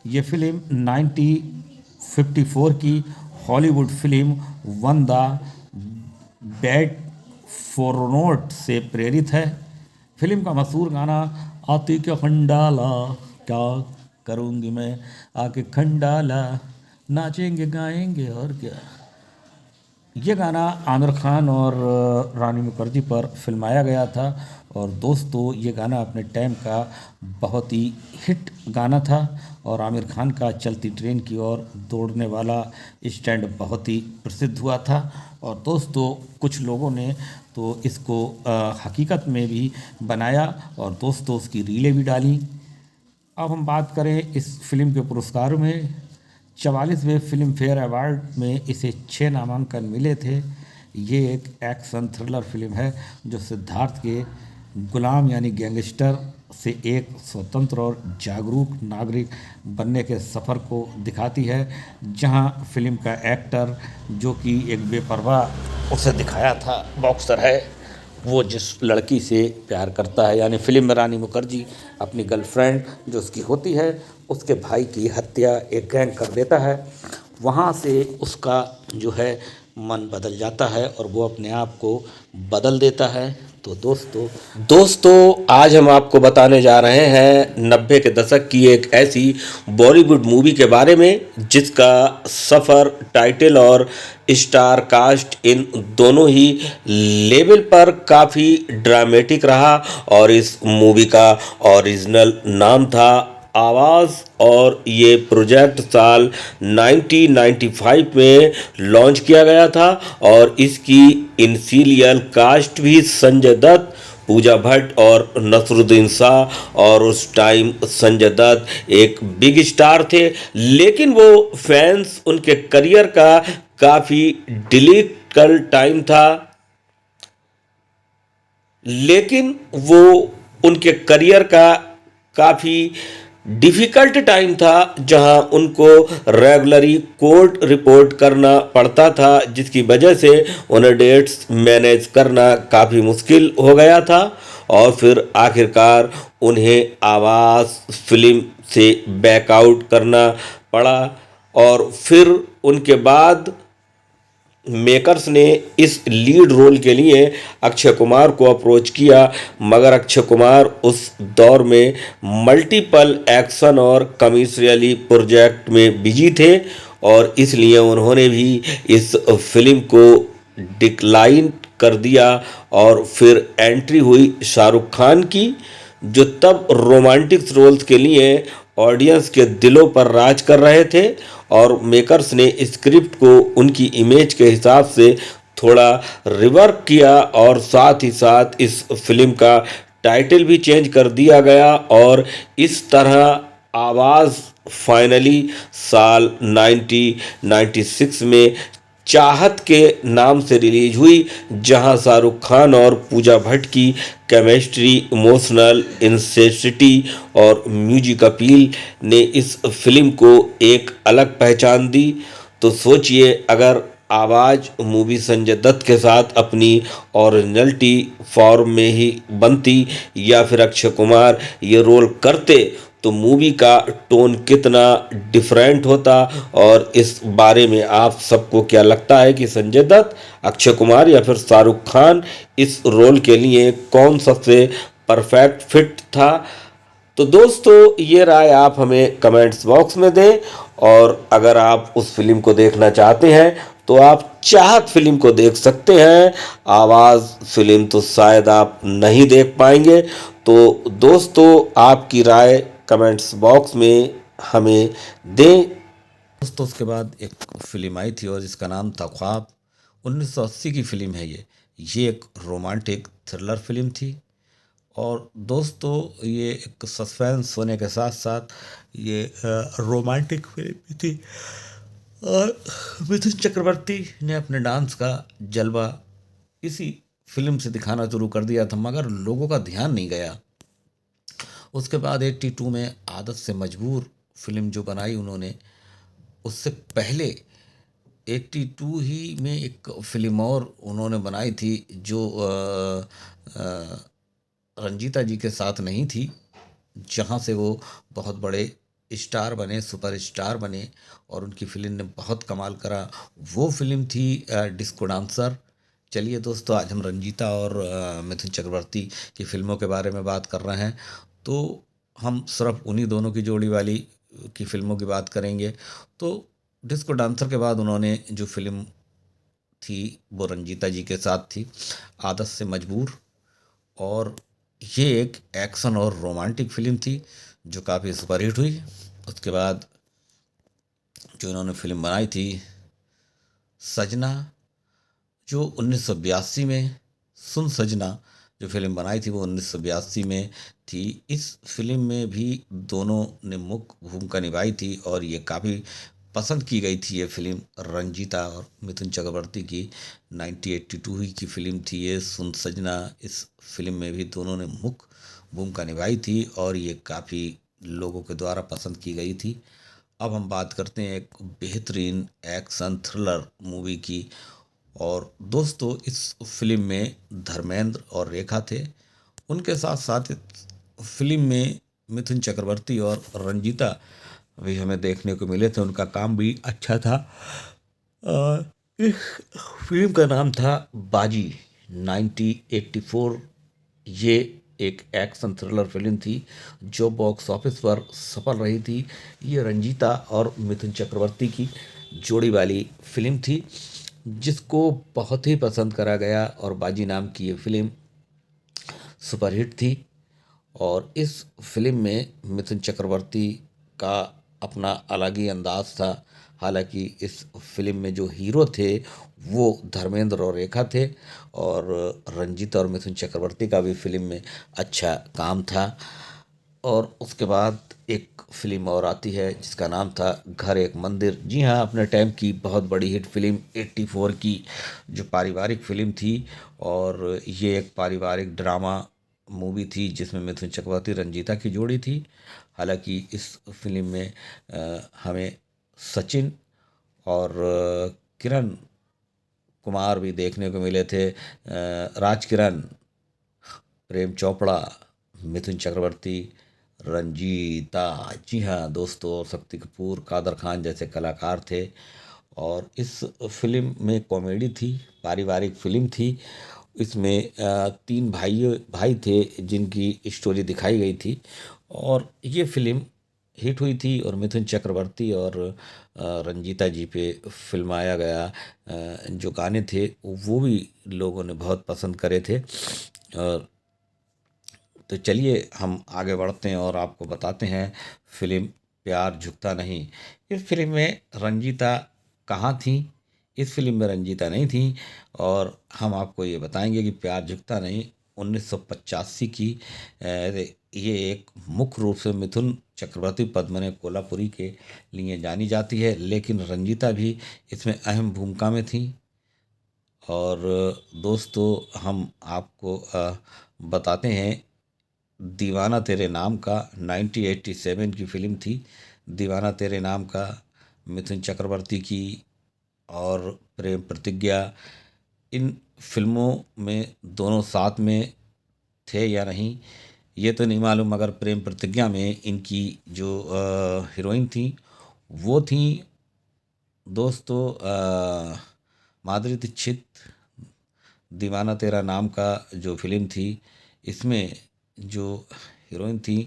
ये फिल्म 1954 की Hollywood film On the Waterfront प्रेरित है। फिल्म का मशहूर गाना आती क्या खंडाला, क्या करूँगी मैं आके खंडाला, नाचेंगे गाएंगे और क्या, ये गाना आमिर खान और रानी मुखर्जी पर फिल्माया गया था। और दोस्तों ये गाना अपने टाइम का बहुत ही हिट गाना था। और आमिर खान का चलती ट्रेन की ओर दौड़ने वाला स्टैंड बहुत ही प्रसिद्ध हुआ था। और दोस्तों कुछ लोगों ने तो इसको हकीकत में भी बनाया और दोस्तों उसकी रीलें भी डाली। अब हम बात करें इस फिल्म के पुरस्कारों में, 44वें फिल्म फेयर अवार्ड में इसे 6 नामांकन मिले थे। ये एक एक्शन थ्रिलर फिल्म है जो सिद्धार्थ के गुलाम यानी गैंगस्टर से एक स्वतंत्र और जागरूक नागरिक बनने के सफ़र को दिखाती है। जहां फिल्म का एक्टर जो कि एक बेपरवाह उसे दिखाया था बॉक्सर है, वो जिस लड़की से प्यार करता है यानी फिल्म में रानी मुखर्जी अपनी गर्लफ्रेंड जो उसकी होती है उसके भाई की हत्या एक गैंग कर देता है। वहाँ से उसका जो है मन बदल जाता है और वो अपने आप को बदल देता है। तो दोस्तों आज हम आपको बताने जा रहे हैं 90 के दशक की एक ऐसी बॉलीवुड मूवी के बारे में जिसका सफ़र, टाइटल और स्टार कास्ट इन दोनों ही लेवल पर काफ़ी ड्रामेटिक रहा। और इस मूवी का ओरिजिनल नाम था आवाज़ और ये प्रोजेक्ट साल 1995 में लॉन्च किया गया था। और इसकी इनिशियल कास्ट भी संजय दत्त, पूजा भट्ट और नसरुद्दीन शाह, और उस टाइम संजय दत्त एक बिग स्टार थे। लेकिन वो फैंस उनके करियर का काफ़ी डिलीट टाइम था, लेकिन वो उनके करियर का काफ़ी डिफ़िकल्ट टाइम था जहां उनको रेगुलरी कोर्ट रिपोर्ट करना पड़ता था, जिसकी वजह से उन्हें डेट्स मैनेज करना काफ़ी मुश्किल हो गया था। और फिर आखिरकार उन्हें आवाज़ फिल्म से बैकआउट करना पड़ा। और फिर उनके बाद मेकर्स ने इस लीड रोल के लिए अक्षय कुमार को अप्रोच किया, मगर अक्षय कुमार उस दौर में मल्टीपल एक्शन और कमर्शियली प्रोजेक्ट में बिजी थे और इसलिए उन्होंने भी इस फिल्म को डिक्लाइन कर दिया। और फिर एंट्री हुई शाहरुख खान की, जो तब रोमांटिक रोल्स के लिए ऑडियंस के दिलों पर राज कर रहे थे। और मेकर्स ने स्क्रिप्ट को उनकी इमेज के हिसाब से थोड़ा रिवर्क किया और साथ ही साथ इस फिल्म का टाइटल भी चेंज कर दिया गया। और इस तरह आवाज़ फाइनली साल 1996 में चाहत के नाम से रिलीज हुई, जहां शाहरुख खान और पूजा भट्ट की केमिस्ट्री, इमोशनल इंटेंसिटी और म्यूजिक अपील ने इस फिल्म को एक अलग पहचान दी। तो सोचिए अगर आवाज़ मूवी संजय दत्त के साथ अपनी ओरिजिनलिटी फॉर्म में ही बनती या फिर अक्षय कुमार ये रोल करते तो मूवी का टोन कितना डिफरेंट होता। और इस बारे में आप सबको क्या लगता है कि संजय दत्त, अक्षय कुमार या फिर शाहरुख खान इस रोल के लिए कौन सबसे परफेक्ट फिट था। तो दोस्तों ये राय आप हमें कमेंट्स बॉक्स में दें, और अगर आप उस फिल्म को देखना चाहते हैं तो आप चाहत फिल्म को देख सकते हैं। आवाज़ फिल्म तो शायद आप नहीं देख पाएंगे। तो दोस्तों आपकी राय कमेंट्स बॉक्स में हमें दें। दोस्तों उसके बाद एक फिल्म आई थी और जिसका नाम था ख्वाब। 1980 की फिल्म है ये एक रोमांटिक थ्रिलर फिल्म थी। और दोस्तों ये एक सस्पेंस होने के साथ साथ ये रोमांटिक फिल्म भी थी। और मिथुन चक्रवर्ती ने अपने डांस का जलवा इसी फिल्म से दिखाना शुरू कर दिया था, मगर लोगों का ध्यान नहीं गया। उसके बाद 82 में आदत से मजबूर फिल्म जो बनाई उन्होंने, उससे पहले 82 ही में एक फिल्म और उन्होंने बनाई थी जो रंजीता जी के साथ नहीं थी, जहाँ से वो बहुत बड़े स्टार बने, सुपर स्टार बने और उनकी फिल्म ने बहुत कमाल करा। वो फिल्म थी डिस्को डांसर। चलिए दोस्तों, आज हम रंजीता और मिथुन चक्रवर्ती की फिल्मों के बारे में बात कर रहे हैं, तो हम सिर्फ उन्हीं दोनों की जोड़ी वाली की फिल्मों की बात करेंगे। तो डिस्को डांसर के बाद उन्होंने जो फिल्म थी वो रंजीता जी के साथ थी, आदत से मजबूर। और ये एक एक्शन और रोमांटिक फिल्म थी जो काफ़ी सुपरहिट हुई। उसके बाद जो इन्होंने फिल्म बनाई थी सजना, जो 1982 में, सुन सजना जो फिल्म बनाई थी वो 1982 में थी। इस फिल्म में भी दोनों ने मुख्य भूमिका निभाई थी और ये काफ़ी पसंद की गई थी। ये फिल्म रंजीता और मिथुन चक्रवर्ती की 1982 ही की फिल्म थी ये सुन सजना। इस फिल्म में भी दोनों ने मुख्य भूमिका निभाई थी और ये काफ़ी लोगों के द्वारा पसंद की गई थी। अब हम बात करते हैं एक बेहतरीन एक्शन थ्रिलर मूवी की। और दोस्तों इस फिल्म में धर्मेंद्र और रेखा थे। उनके साथ साथ इस फिल्म में मिथुन चक्रवर्ती और रंजीता भी हमें देखने को मिले थे। उनका काम भी अच्छा था। इस फिल्म का नाम था बाजी 1984। ये एक एक्शन थ्रिलर फिल्म थी जो बॉक्स ऑफिस पर सफल रही थी। ये रंजीता और मिथुन चक्रवर्ती की जोड़ी वाली फिल्म थी जिसको बहुत ही पसंद करा गया और बाजी नाम की ये फिल्म सुपरहिट थी। और इस फिल्म में मिथुन चक्रवर्ती का अपना अलग ही अंदाज था। हालांकि इस फिल्म में जो हीरो थे वो धर्मेंद्र और रेखा थे, और रंजीत और मिथुन चक्रवर्ती का भी फिल्म में अच्छा काम था। और उसके बाद एक फिल्म और आती है जिसका नाम था घर एक मंदिर। जी हाँ, अपने टाइम की बहुत बड़ी हिट फिल्म 84 की जो पारिवारिक फिल्म थी। और ये एक पारिवारिक ड्रामा मूवी थी जिसमें मिथुन चक्रवर्ती रंजीता की जोड़ी थी। हालांकि इस फिल्म में हमें सचिन और किरण कुमार भी देखने को मिले थे। राज किरण, प्रेम चोपड़ा, मिथुन चक्रवर्ती, रंजीता, जी हाँ दोस्तों, और शक्ति कपूर, कादर खान जैसे कलाकार थे। और इस फिल्म में कॉमेडी थी, पारिवारिक फिल्म थी। इसमें तीन भाई थे जिनकी स्टोरी दिखाई गई थी और ये फिल्म हिट हुई थी। और मिथुन चक्रवर्ती और रंजीता जी पे फिल्माया गया जो गाने थे वो भी लोगों ने बहुत पसंद करे थे। और तो चलिए हम आगे बढ़ते हैं और आपको बताते हैं फिल्म प्यार झुकता नहीं। इस फिल्म में रंजीता कहाँ थी? इस फिल्म में रंजीता नहीं थी। और हम आपको ये बताएंगे कि प्यार झुकता नहीं 1985 की ये एक मुख्य रूप से मिथुन चक्रवर्ती पद्मने कोल्हापुरी के लिए जानी जाती है, लेकिन रंजीता भी इसमें अहम भूमिका में थी। और दोस्तों हम आपको बताते हैं दीवाना तेरे नाम का 1987 की फिल्म थी। दीवाना तेरे नाम का मिथुन चक्रवर्ती की और प्रेम प्रतिज्ञा, इन फिल्मों में दोनों साथ में थे या नहीं ये तो नहीं मालूम, मगर प्रेम प्रतिज्ञा में इनकी जो हीरोइन थी वो थी दोस्तों माधुरी दीक्षित। दीवाना तेरा नाम का जो फिल्म थी इसमें जो हीरोइन थी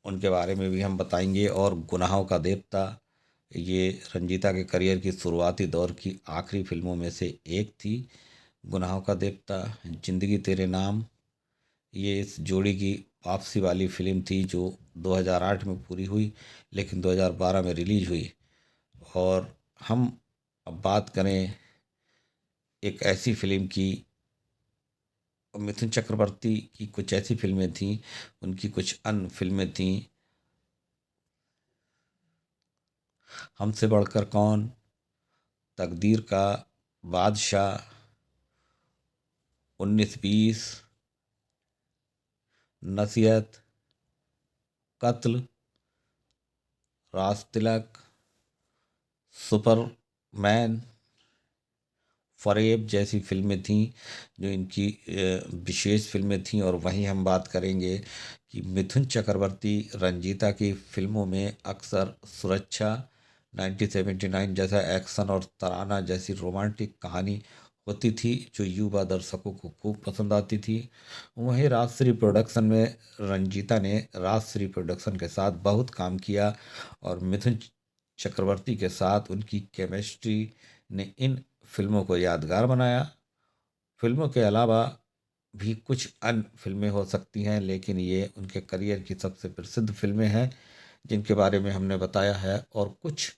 उनके बारे में भी हम बताएंगे। और गुनाहों का देवता, ये रंजीता के करियर की शुरुआती दौर की आखिरी फिल्मों में से एक थी। गुनाहों का देवता, जिंदगी तेरे नाम, ये इस जोड़ी की वापसी वाली फिल्म थी जो 2008 में पूरी हुई लेकिन 2012 में रिलीज हुई। और हम अब बात करें एक ऐसी फिल्म की, मिथुन चक्रवर्ती की कुछ ऐसी फिल्में थीं, उनकी कुछ अन्य फिल्में थीं। हमसे बढ़कर कौन, तकदीर का बादशाह, 1920, नसीहत, कत्ल, राज तिलक, सुपरमैन, फरेब जैसी फिल्में थीं जो इनकी विशेष फिल्में थीं। और वहीं हम बात करेंगे कि मिथुन चक्रवर्ती रंजीता की फिल्मों में अक्सर सुरक्षा, 1979 जैसा एक्शन और तराना जैसी रोमांटिक कहानी होती थी जो युवा दर्शकों को खूब पसंद आती थी। वहीं राजश्री प्रोडक्शन में रंजीता ने राजश्री प्रोडक्शन के साथ बहुत काम किया और मिथुन चक्रवर्ती के साथ उनकी केमिस्ट्री ने इन फिल्मों को यादगार बनाया। फिल्मों के अलावा भी कुछ अन्य फिल्में हो सकती हैं लेकिन ये उनके करियर की सबसे प्रसिद्ध फिल्में हैं जिनके बारे में हमने बताया है। और कुछ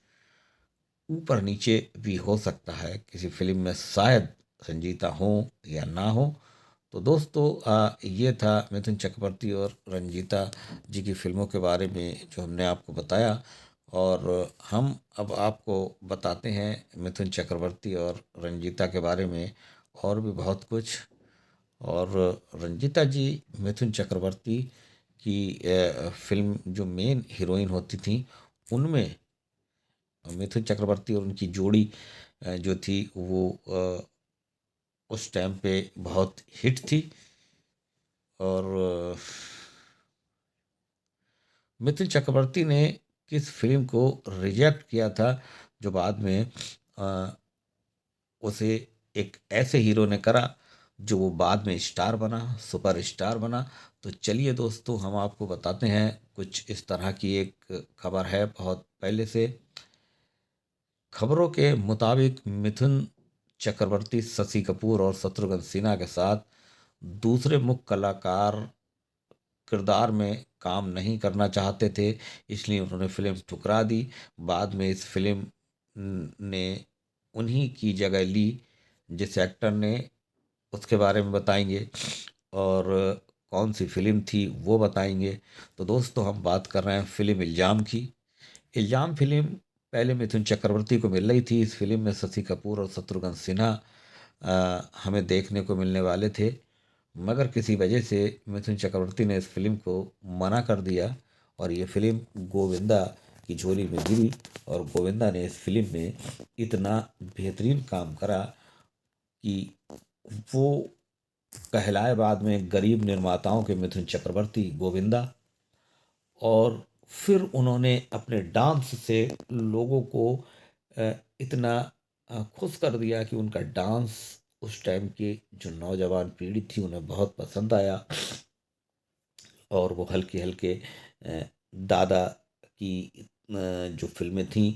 ऊपर नीचे भी हो सकता है, किसी फिल्म में शायद रंजीता हो या ना हो। तो दोस्तों ये था मिथुन चक्रवर्ती और रंजीता जी की फिल्मों के बारे में जो हमने आपको बताया। और हम अब आपको बताते हैं मिथुन चक्रवर्ती और रंजीता के बारे में और भी बहुत कुछ। और रंजीता जी मिथुन चक्रवर्ती की फिल्म जो मेन हीरोइन होती थी उनमें मिथुन चक्रवर्ती और उनकी जोड़ी जो थी वो उस टाइम पे बहुत हिट थी। और मिथुन चक्रवर्ती ने किस फिल्म को रिजेक्ट किया था जो बाद में उसे एक ऐसे हीरो ने करा जो वो बाद में स्टार बना, सुपर स्टार बना। तो चलिए दोस्तों हम आपको बताते हैं, कुछ इस तरह की एक खबर है बहुत पहले से। खबरों के मुताबिक मिथुन चक्रवर्ती शशि कपूर और शत्रुघ्न सिन्हा के साथ दूसरे मुख्य कलाकार किरदार में काम नहीं करना चाहते थे, इसलिए उन्होंने फिल्म ठुकरा दी। बाद में इस फिल्म ने उन्हीं की जगह ली जिस एक्टर ने, उसके बारे में बताएंगे। और कौन सी फिल्म थी वो बताएंगे। तो दोस्तों हम बात कर रहे हैं फिल्म इल्ज़ाम की। इल्ज़ाम फिल्म पहले मिथुन चक्रवर्ती को मिल रही थी। इस फिल्म में शशि कपूर और शत्रुघ्न सिन्हा हमें देखने को मिलने वाले थे, मगर किसी वजह से मिथुन चक्रवर्ती ने इस फिल्म को मना कर दिया और ये फिल्म गोविंदा की झोली में गिरी। और गोविंदा ने इस फिल्म में इतना बेहतरीन काम करा कि वो कहलाए बाद में गरीब निर्माताओं के मिथुन चक्रवर्ती गोविंदा। और फिर उन्होंने अपने डांस से लोगों को इतना खुश कर दिया कि उनका डांस उस टाइम की जो नौजवान पीढ़ी थी उन्हें बहुत पसंद आया। और वो हल्के हल्के दादा की जो फिल्में थीं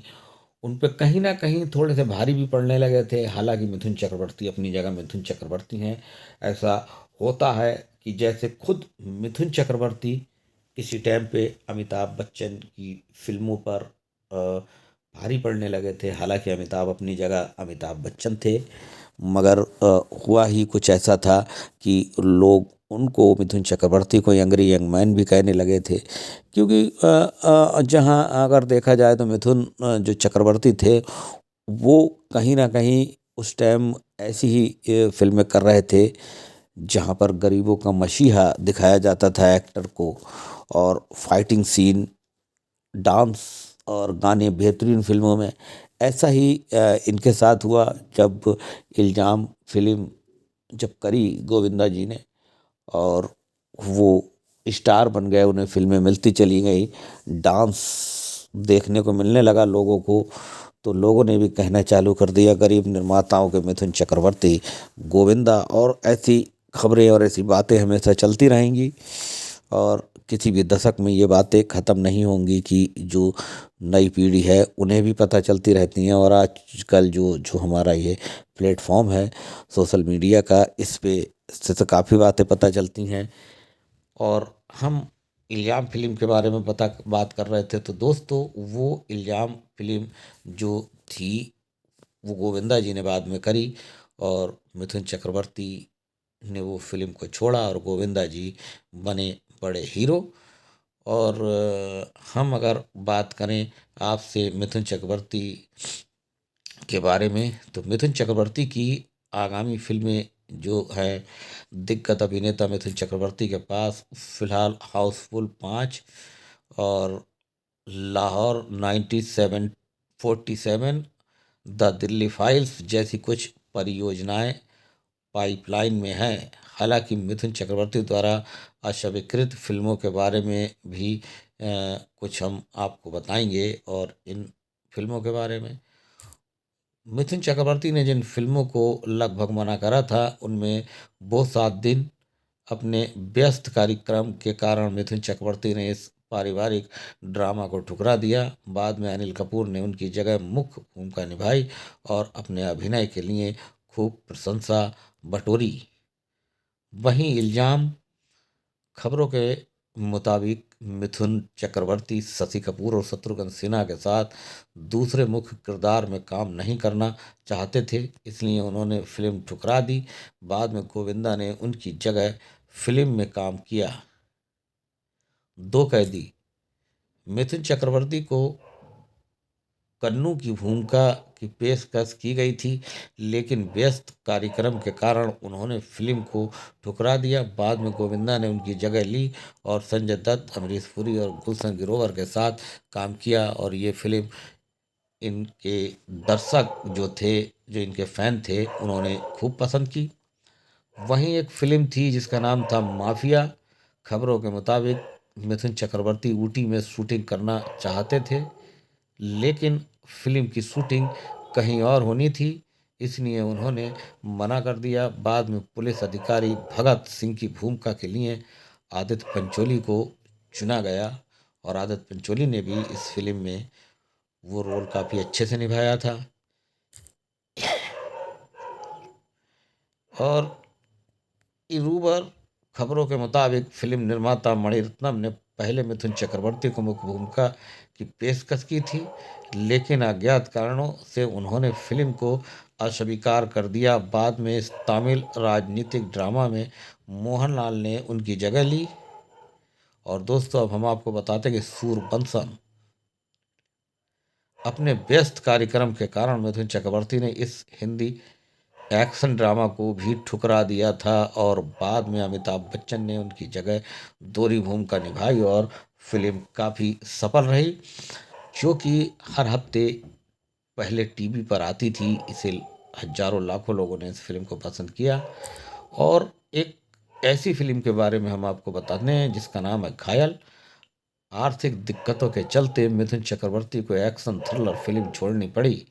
उन पे कहीं ना कहीं थोड़े से भारी भी पड़ने लगे थे। हालांकि मिथुन चक्रवर्ती अपनी जगह मिथुन चक्रवर्ती हैं। ऐसा होता है कि जैसे खुद मिथुन चक्रवर्ती किसी टाइम पे अमिताभ बच्चन की फिल्मों पर भारी पड़ने लगे थे। हालांकि अमिताभ अपनी जगह अमिताभ बच्चन थे, मगर हुआ ही कुछ ऐसा था कि लोग उनको, मिथुन चक्रवर्ती को यंगरी यंग मैन भी कहने लगे थे। क्योंकि जहां अगर देखा जाए तो मिथुन जो चक्रवर्ती थे वो कहीं ना कहीं उस टाइम ऐसी ही फिल्में कर रहे थे जहां पर गरीबों का मसीहा दिखाया जाता था एक्टर को। और फाइटिंग सीन, डांस और गाने बेहतरीन फिल्मों में। ऐसा ही इनके साथ हुआ जब इल्ज़ाम फिल्म जब करी गोविंदा जी ने और वो स्टार बन गए, उन्हें फिल्में मिलती चली गई, डांस देखने को मिलने लगा लोगों को। तो लोगों ने भी कहना चालू कर दिया गरीब निर्माताओं के मिथुन चक्रवर्ती गोविंदा। और ऐसी खबरें और ऐसी बातें हमेशा चलती रहेंगी और किसी भी दशक में ये बातें ख़त्म नहीं होंगी कि जो नई पीढ़ी है उन्हें भी पता चलती रहती हैं। और आजकल जो जो हमारा ये प्लेटफॉर्म है सोशल मीडिया का, इस पे इससे तो काफ़ी बातें पता चलती हैं। और हम इल्ज़ाम फ़िल्म के बारे में बात कर रहे थे, तो दोस्तों वो इल्ज़ाम फ़िल्म जो थी वो गोविंदा जी ने बाद में करी और मिथुन चक्रवर्ती ने वो फिल्म को छोड़ा और गोविंदा जी बने बड़े हीरो। और हम अगर बात करें आपसे मिथुन चक्रवर्ती के बारे में, तो मिथुन चक्रवर्ती की आगामी फिल्में जो है, दिग्गज अभिनेता मिथुन चक्रवर्ती के पास फिलहाल हाउसफुल 5 और लाहौर 9747, द दिल्ली फाइल्स जैसी कुछ परियोजनाएं पाइपलाइन में हैं। हालांकि मिथुन चक्रवर्ती द्वारा अस्वीकृत फिल्मों के बारे में भी कुछ हम आपको बताएंगे। और इन फिल्मों के बारे में, मिथुन चक्रवर्ती ने जिन फिल्मों को लगभग मना करा था उनमें वो 7 दिन, अपने व्यस्त कार्यक्रम के कारण मिथुन चक्रवर्ती ने इस पारिवारिक ड्रामा को ठुकरा दिया। बाद में अनिल कपूर ने उनकी जगह मुख्य भूमिका निभाई और अपने अभिनय के लिए खूब प्रशंसा बटोरी। वहीं इल्जाम खबरों के मुताबिक मिथुन चक्रवर्ती शशि कपूर और शत्रुघ्न सिन्हा के साथ दूसरे मुख्य किरदार में काम नहीं करना चाहते थे, इसलिए उन्होंने फिल्म ठुकरा दी। बाद में गोविंदा ने उनकी जगह फिल्म में काम किया। 2 कैदी, मिथुन चक्रवर्ती को कन्नू की भूमिका की पेशकश की गई थी, लेकिन व्यस्त कार्यक्रम के कारण उन्होंने फिल्म को ठुकरा दिया। बाद में गोविंदा ने उनकी जगह ली और संजय दत्त, अमरीश पुरी और गुलशन ग्रोवर के साथ काम किया। और ये फिल्म इनके दर्शक जो थे, जो इनके फैन थे, उन्होंने खूब पसंद की। वहीं एक फिल्म थी जिसका नाम था माफिया। खबरों के मुताबिक मिथुन चक्रवर्ती ऊटी में शूटिंग करना चाहते थे, लेकिन फिल्म की शूटिंग कहीं और होनी थी, इसलिए उन्होंने मना कर दिया। बाद में पुलिस अधिकारी भगत सिंह की भूमिका के लिए आदित्य पंचोली को चुना गया और आदित्य पंचोली ने भी इस फिल्म में वो रोल काफ़ी अच्छे से निभाया था। और इरूबर खबरों के मुताबिक फिल्म निर्माता मणिरत्नम ने पहले मिथुन चक्रवर्ती को मुख्य भूमिका की पेशकश की थी, लेकिन अज्ञात कारणों से उन्होंने फिल्म को अस्वीकार कर दिया। बाद में इस तमिल राजनीतिक ड्रामा में मोहनलाल ने उनकी जगह ली। और दोस्तों अब हम आपको बताते हैं कि सूरबंशम, अपने व्यस्त कार्यक्रम के कारण मिथुन चक्रवर्ती ने इस हिंदी एक्शन ड्रामा को भी ठुकरा दिया था और बाद में अमिताभ बच्चन ने उनकी जगह दोहरी भूमिका निभाई और फिल्म काफ़ी सफल रही, जो कि हर हफ्ते पहले टीवी पर आती थी। इसे हजारों लाखों लोगों ने इस फिल्म को पसंद किया। और एक ऐसी फिल्म के बारे में हम आपको बताते हैं जिसका नाम है घायल। आर्थिक दिक्कतों के चलते मिथुन चक्रवर्ती को एक्शन थ्रिलर फिल्म छोड़नी पड़ी।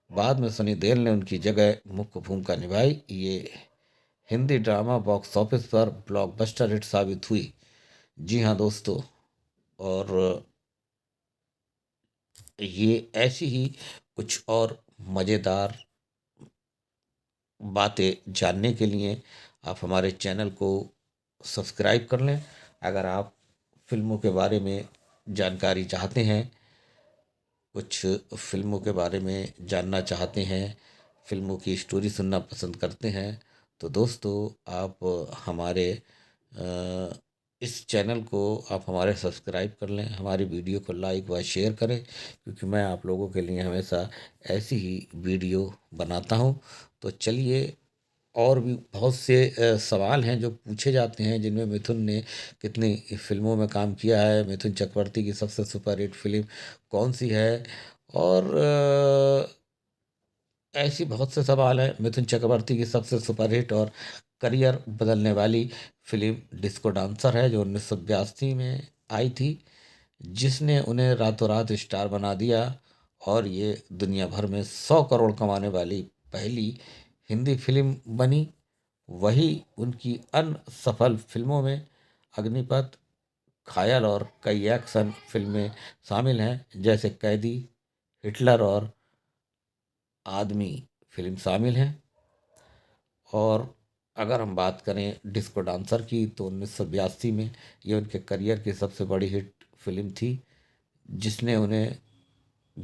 बाद में सनी देओल ने उनकी जगह मुख्य भूमिका निभाई। ये हिंदी ड्रामा बॉक्स ऑफिस पर ब्लॉकबस्टर हिट साबित हुई। जी हाँ दोस्तों, और ये ऐसी ही कुछ और मज़ेदार बातें जानने के लिए आप हमारे चैनल को सब्सक्राइब कर लें। अगर आप फिल्मों के बारे में जानकारी चाहते हैं, कुछ फिल्मों के बारे में जानना चाहते हैं, फिल्मों की स्टोरी सुनना पसंद करते हैं, तो दोस्तों आप हमारे इस चैनल को आप हमारे सब्सक्राइब कर लें, हमारी वीडियो को लाइक व शेयर करें, क्योंकि मैं आप लोगों के लिए हमेशा ऐसी ही वीडियो बनाता हूं। तो चलिए, और भी बहुत से सवाल हैं जो पूछे जाते हैं, जिनमें मिथुन ने कितनी फिल्मों में काम किया है, मिथुन चक्रवर्ती की सबसे सुपरहिट फिल्म कौन सी है, और ऐसी बहुत से सवाल हैं। मिथुन चक्रवर्ती की सबसे सुपरहिट और करियर बदलने वाली फिल्म डिस्को डांसर है, जो 1982 में आई थी, जिसने उन्हें रातों रात स्टार बना दिया और ये दुनिया भर में 100 करोड़ कमाने वाली पहली हिंदी फिल्म बनी। वही उनकी अन्य सफल फिल्मों में अग्निपथ, घायल और कई एक्शन फिल्में शामिल हैं, जैसे कैदी, हिटलर और आदमी फिल्म शामिल हैं। और अगर हम बात करें डिस्को डांसर की, तो 1982 में ये उनके करियर की सबसे बड़ी हिट फिल्म थी, जिसने उन्हें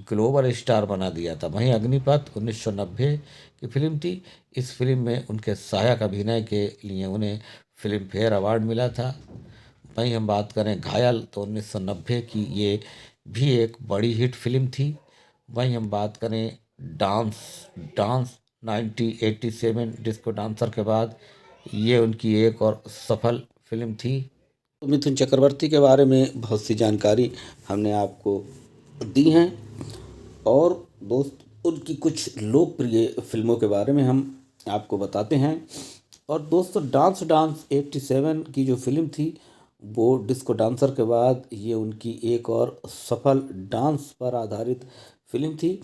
ग्लोबल स्टार बना दिया था। वहीं अग्निपथ 1990 की फिल्म थी। इस फिल्म में उनके सहायक अभिनय के लिए उन्हें फिल्म फेयर अवार्ड मिला था। वहीं हम बात करें घायल, तो 1990 की ये भी एक बड़ी हिट फिल्म थी। वहीं हम बात करें डांस डांस 1987 डिस्को डांसर के बाद ये उनकी एक और सफल फिल्म थी। तो मिथुन चक्रवर्ती के बारे में बहुत सी जानकारी हमने आपको दी हैं। और दोस्त, उनकी कुछ लोकप्रिय फिल्मों के बारे में हम आपको बताते हैं। और दोस्तों, डांस डांस 87 की जो फिल्म थी, वो डिस्को डांसर के बाद ये उनकी एक और सफल डांस पर आधारित फिल्म थी।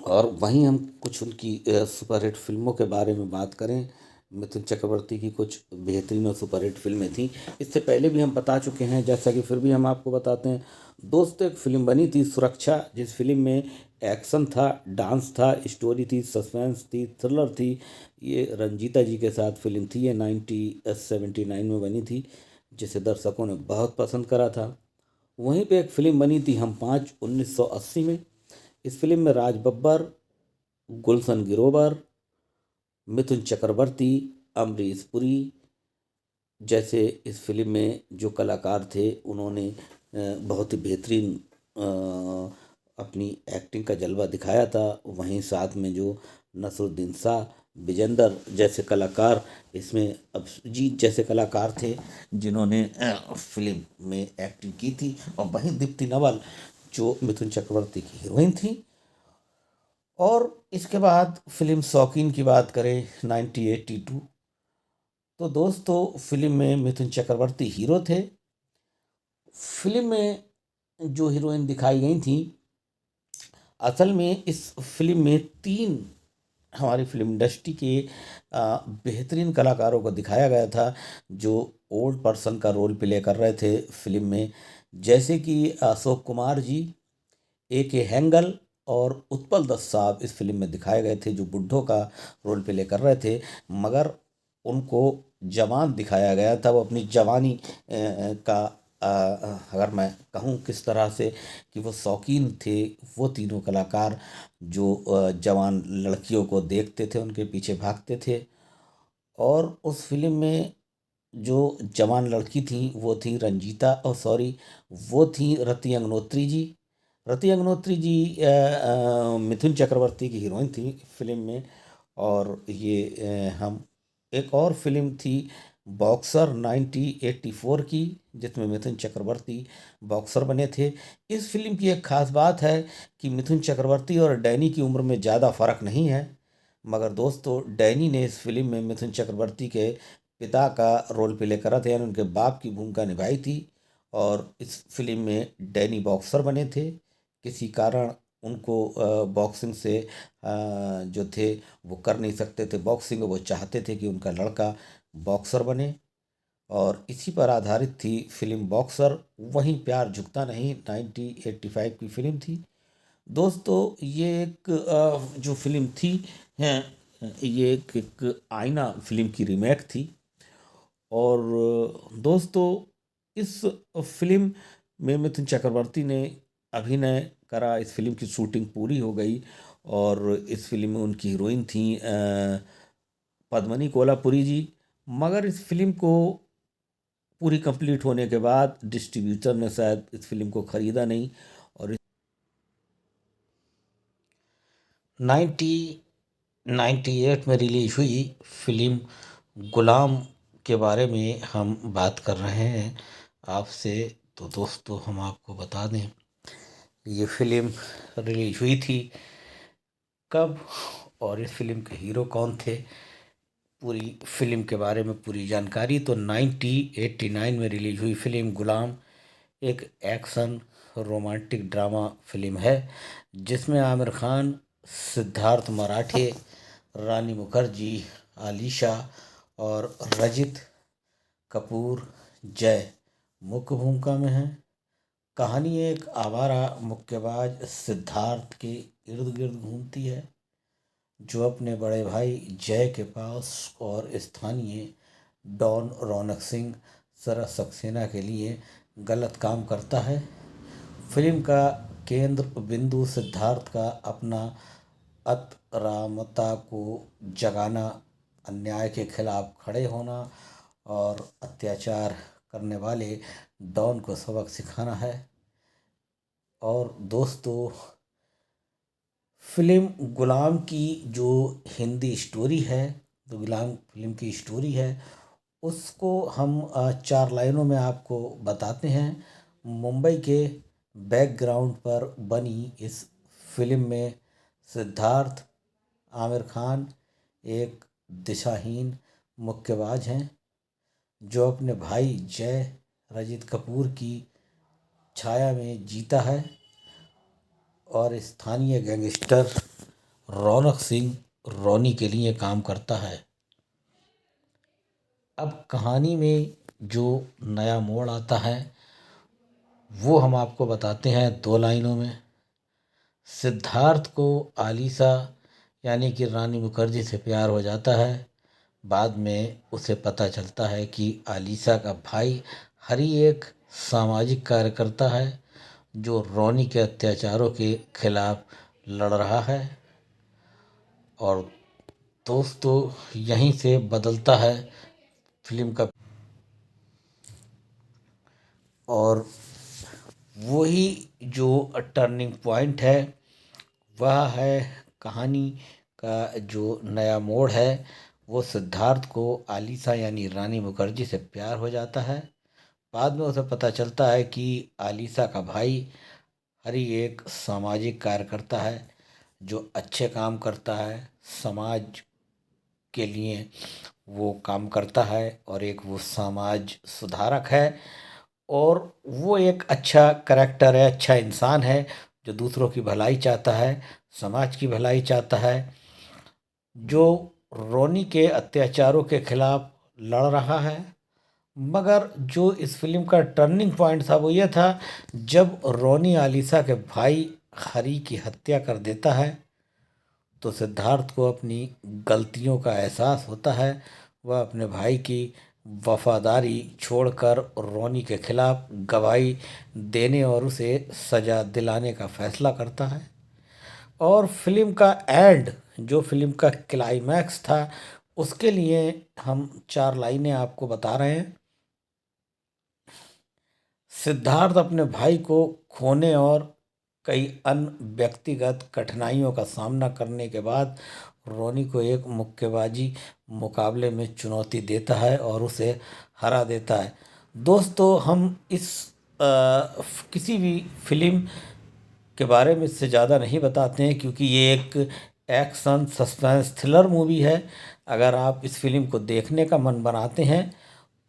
और वहीं हम कुछ उनकी सुपरहिट फिल्मों के बारे में बात करें। मिथुन चक्रवर्ती की कुछ बेहतरीन और सुपरहिट फिल्में थीं। इससे पहले भी हम बता चुके हैं, जैसा कि फिर भी हम आपको बताते हैं। दोस्तों, एक फिल्म बनी थी सुरक्षा, जिस फिल्म में एक्शन था, डांस था, स्टोरी थी, सस्पेंस थी, थ्रिलर थी। ये रंजीता जी के साथ फिल्म थी। ये 1979 में बनी थी, जिसे दर्शकों ने बहुत पसंद करा था। वहीं पे एक फिल्म बनी थी हम पाँच 1980 में। इस फिल्म में राज बब्बर, गुलशन ग्रोवर, मिथुन चक्रवर्ती, अमरीश पुरी जैसे इस फिल्म में जो कलाकार थे, उन्होंने बहुत ही बेहतरीन अपनी एक्टिंग का जलवा दिखाया था। वहीं साथ में जो नसरुद्दीन शाह, विजेंदर जैसे कलाकार, इसमें अभिजीत जैसे कलाकार थे, जिन्होंने फिल्म में एक्टिंग की थी। और वहीं दीप्ति नवल, जो मिथुन चक्रवर्ती की हीरोइन थी। और इसके बाद फिल्म शौकीन की बात करें 1982, तो दोस्तों फिल्म में मिथुन चक्रवर्ती हीरो थे। फिल्म में जो हीरोइन दिखाई गई थी, असल में इस फिल्म में तीन हमारी फिल्म इंडस्ट्री के बेहतरीन कलाकारों को दिखाया गया था, जो ओल्ड पर्सन का रोल प्ले कर रहे थे फिल्म में। जैसे कि अशोक कुमार जी, A.K. हैंगल और उत्पल दत्त साहब इस फिल्म में दिखाए गए थे, जो बुड्ढों का रोल प्ले कर रहे थे। मगर उनको जवान दिखाया गया था। वो अपनी जवानी का अगर मैं कहूँ किस तरह से कि वो शौकीन थे, वो तीनों कलाकार, जो जवान लड़कियों को देखते थे, उनके पीछे भागते थे। और उस फिल्म में जो जवान लड़की थी, वो थी रंजीता, और सॉरी, वो थी रति अग्नोत्री जी। रति अग्नोत्री जी मिथुन चक्रवर्ती की हीरोइन थी फिल्म में। और ये हम एक और फिल्म थी बॉक्सर 1984 की, जिसमें मिथुन चक्रवर्ती बॉक्सर बने थे। इस फिल्म की एक खास बात है कि मिथुन चक्रवर्ती और डैनी की उम्र में ज़्यादा फर्क नहीं है। मगर दोस्तों, डैनी ने इस फिल्म में मिथुन चक्रवर्ती के पिता का रोल प्ले करा था, यानी उनके बाप की भूमिका निभाई थी। और इस फिल्म में डैनी बॉक्सर बने थे। किसी कारण उनको बॉक्सिंग से जो थे वो कर नहीं सकते थे बॉक्सिंग, वो चाहते थे कि उनका लड़का बॉक्सर बने। और इसी पर आधारित थी फिल्म बॉक्सर। वहीं प्यार झुकता नहीं 1985 की फिल्म थी। दोस्तों, ये एक जो फिल्म थी हैं, ये एक आईना फिल्म की रीमेक थी। और दोस्तों, इस फिल्म में मिथुन चक्रवर्ती ने अभिनय करा। इस फिल्म की शूटिंग पूरी हो गई। और इस फिल्म में उनकी हीरोइन थी पद्मनी कोल्हापुरी जी। मगर इस फिल्म को पूरी कंप्लीट होने के बाद डिस्ट्रीब्यूटर ने शायद इस फिल्म को ख़रीदा नहीं। और 1998 में रिलीज हुई फिल्म गुलाम के बारे में हम बात कर रहे हैं आपसे। तो दोस्तों, हम आपको बता दें, ये फिल्म रिलीज हुई थी कब और इस फिल्म के हीरो कौन थे, पूरी फिल्म के बारे में पूरी जानकारी। तो 1989 में रिलीज हुई फिल्म गुलाम एक एक्शन रोमांटिक ड्रामा फिल्म है, जिसमें आमिर खान, सिद्धार्थ मराठे, रानी मुखर्जी, आलिशा और रजित कपूर जय मुख्य भूमिका में हैं। कहानी एक आवारा मुक्केबाज सिद्धार्थ के इर्द गिर्द घूमती है, जो अपने बड़े भाई जय के पास और स्थानीय डॉन रौनक सिंह सरस सक्सेना के लिए गलत काम करता है। फिल्म का केंद्र बिंदु सिद्धार्थ का अपना अतरामता को जगाना, अन्याय के खिलाफ खड़े होना और अत्याचार करने वाले डॉन को सबक सिखाना है। और दोस्तों, फिल्म गुलाम की जो हिंदी स्टोरी है, तो गुलाम फिल्म की स्टोरी है, उसको हम 4 लाइनों में आपको बताते हैं। मुंबई के बैकग्राउंड पर बनी इस फिल्म में सिद्धार्थ आमिर खान एक दिशाहीन मुक्केबाज हैं, जो अपने भाई जय रजित कपूर की छाया में जीता है और स्थानीय गैंगस्टर रौनक सिंह रॉनी के लिए काम करता है। अब कहानी में जो नया मोड़ आता है वो हम आपको बताते हैं 2 लाइनों में। सिद्धार्थ को आलिशा यानी कि रानी मुखर्जी से प्यार हो जाता है। बाद में उसे पता चलता है कि आलिशा का भाई हरी एक सामाजिक कार्यकर्ता है, जो रॉनी के अत्याचारों के खिलाफ लड़ रहा है। और दोस्तों, यहीं से बदलता है फिल्म का, और वही जो टर्निंग पॉइंट है वह है कहानी का जो नया मोड़ है। वो सिद्धार्थ को आलिशा यानी रानी मुखर्जी से प्यार हो जाता है। बाद में उसे पता चलता है कि आलिशा का भाई हरी एक सामाजिक कार्यकर्ता है, जो अच्छे काम करता है, समाज के लिए वो काम करता है और एक वो समाज सुधारक है। और वो एक अच्छा करैक्टर है, अच्छा इंसान है, जो दूसरों की भलाई चाहता है, समाज की भलाई चाहता है, जो रोनी के अत्याचारों के खिलाफ लड़ रहा है। मगर जो इस फिल्म का टर्निंग पॉइंट था वो ये था, जब रोनी आलिशा के भाई हरी की हत्या कर देता है तो सिद्धार्थ को अपनी गलतियों का एहसास होता है। वह अपने भाई की वफादारी छोड़कर रोनी के खिलाफ गवाही देने और उसे सजा दिलाने का फैसला करता है। और फिल्म का एंड, जो फिल्म का क्लाइमैक्स था, उसके लिए हम 4 लाइनें आपको बता रहे हैं। सिद्धार्थ अपने भाई को खोने और कई अन्य व्यक्तिगत कठिनाइयों का सामना करने के बाद रोनी को एक मुक्केबाजी मुकाबले में चुनौती देता है और उसे हरा देता है। दोस्तों, हम इस किसी भी फिल्म के बारे में इससे ज़्यादा नहीं बताते हैं, क्योंकि ये एक एक्शन सस्पेंस थ्रिलर मूवी है। अगर आप इस फिल्म को देखने का मन बनाते हैं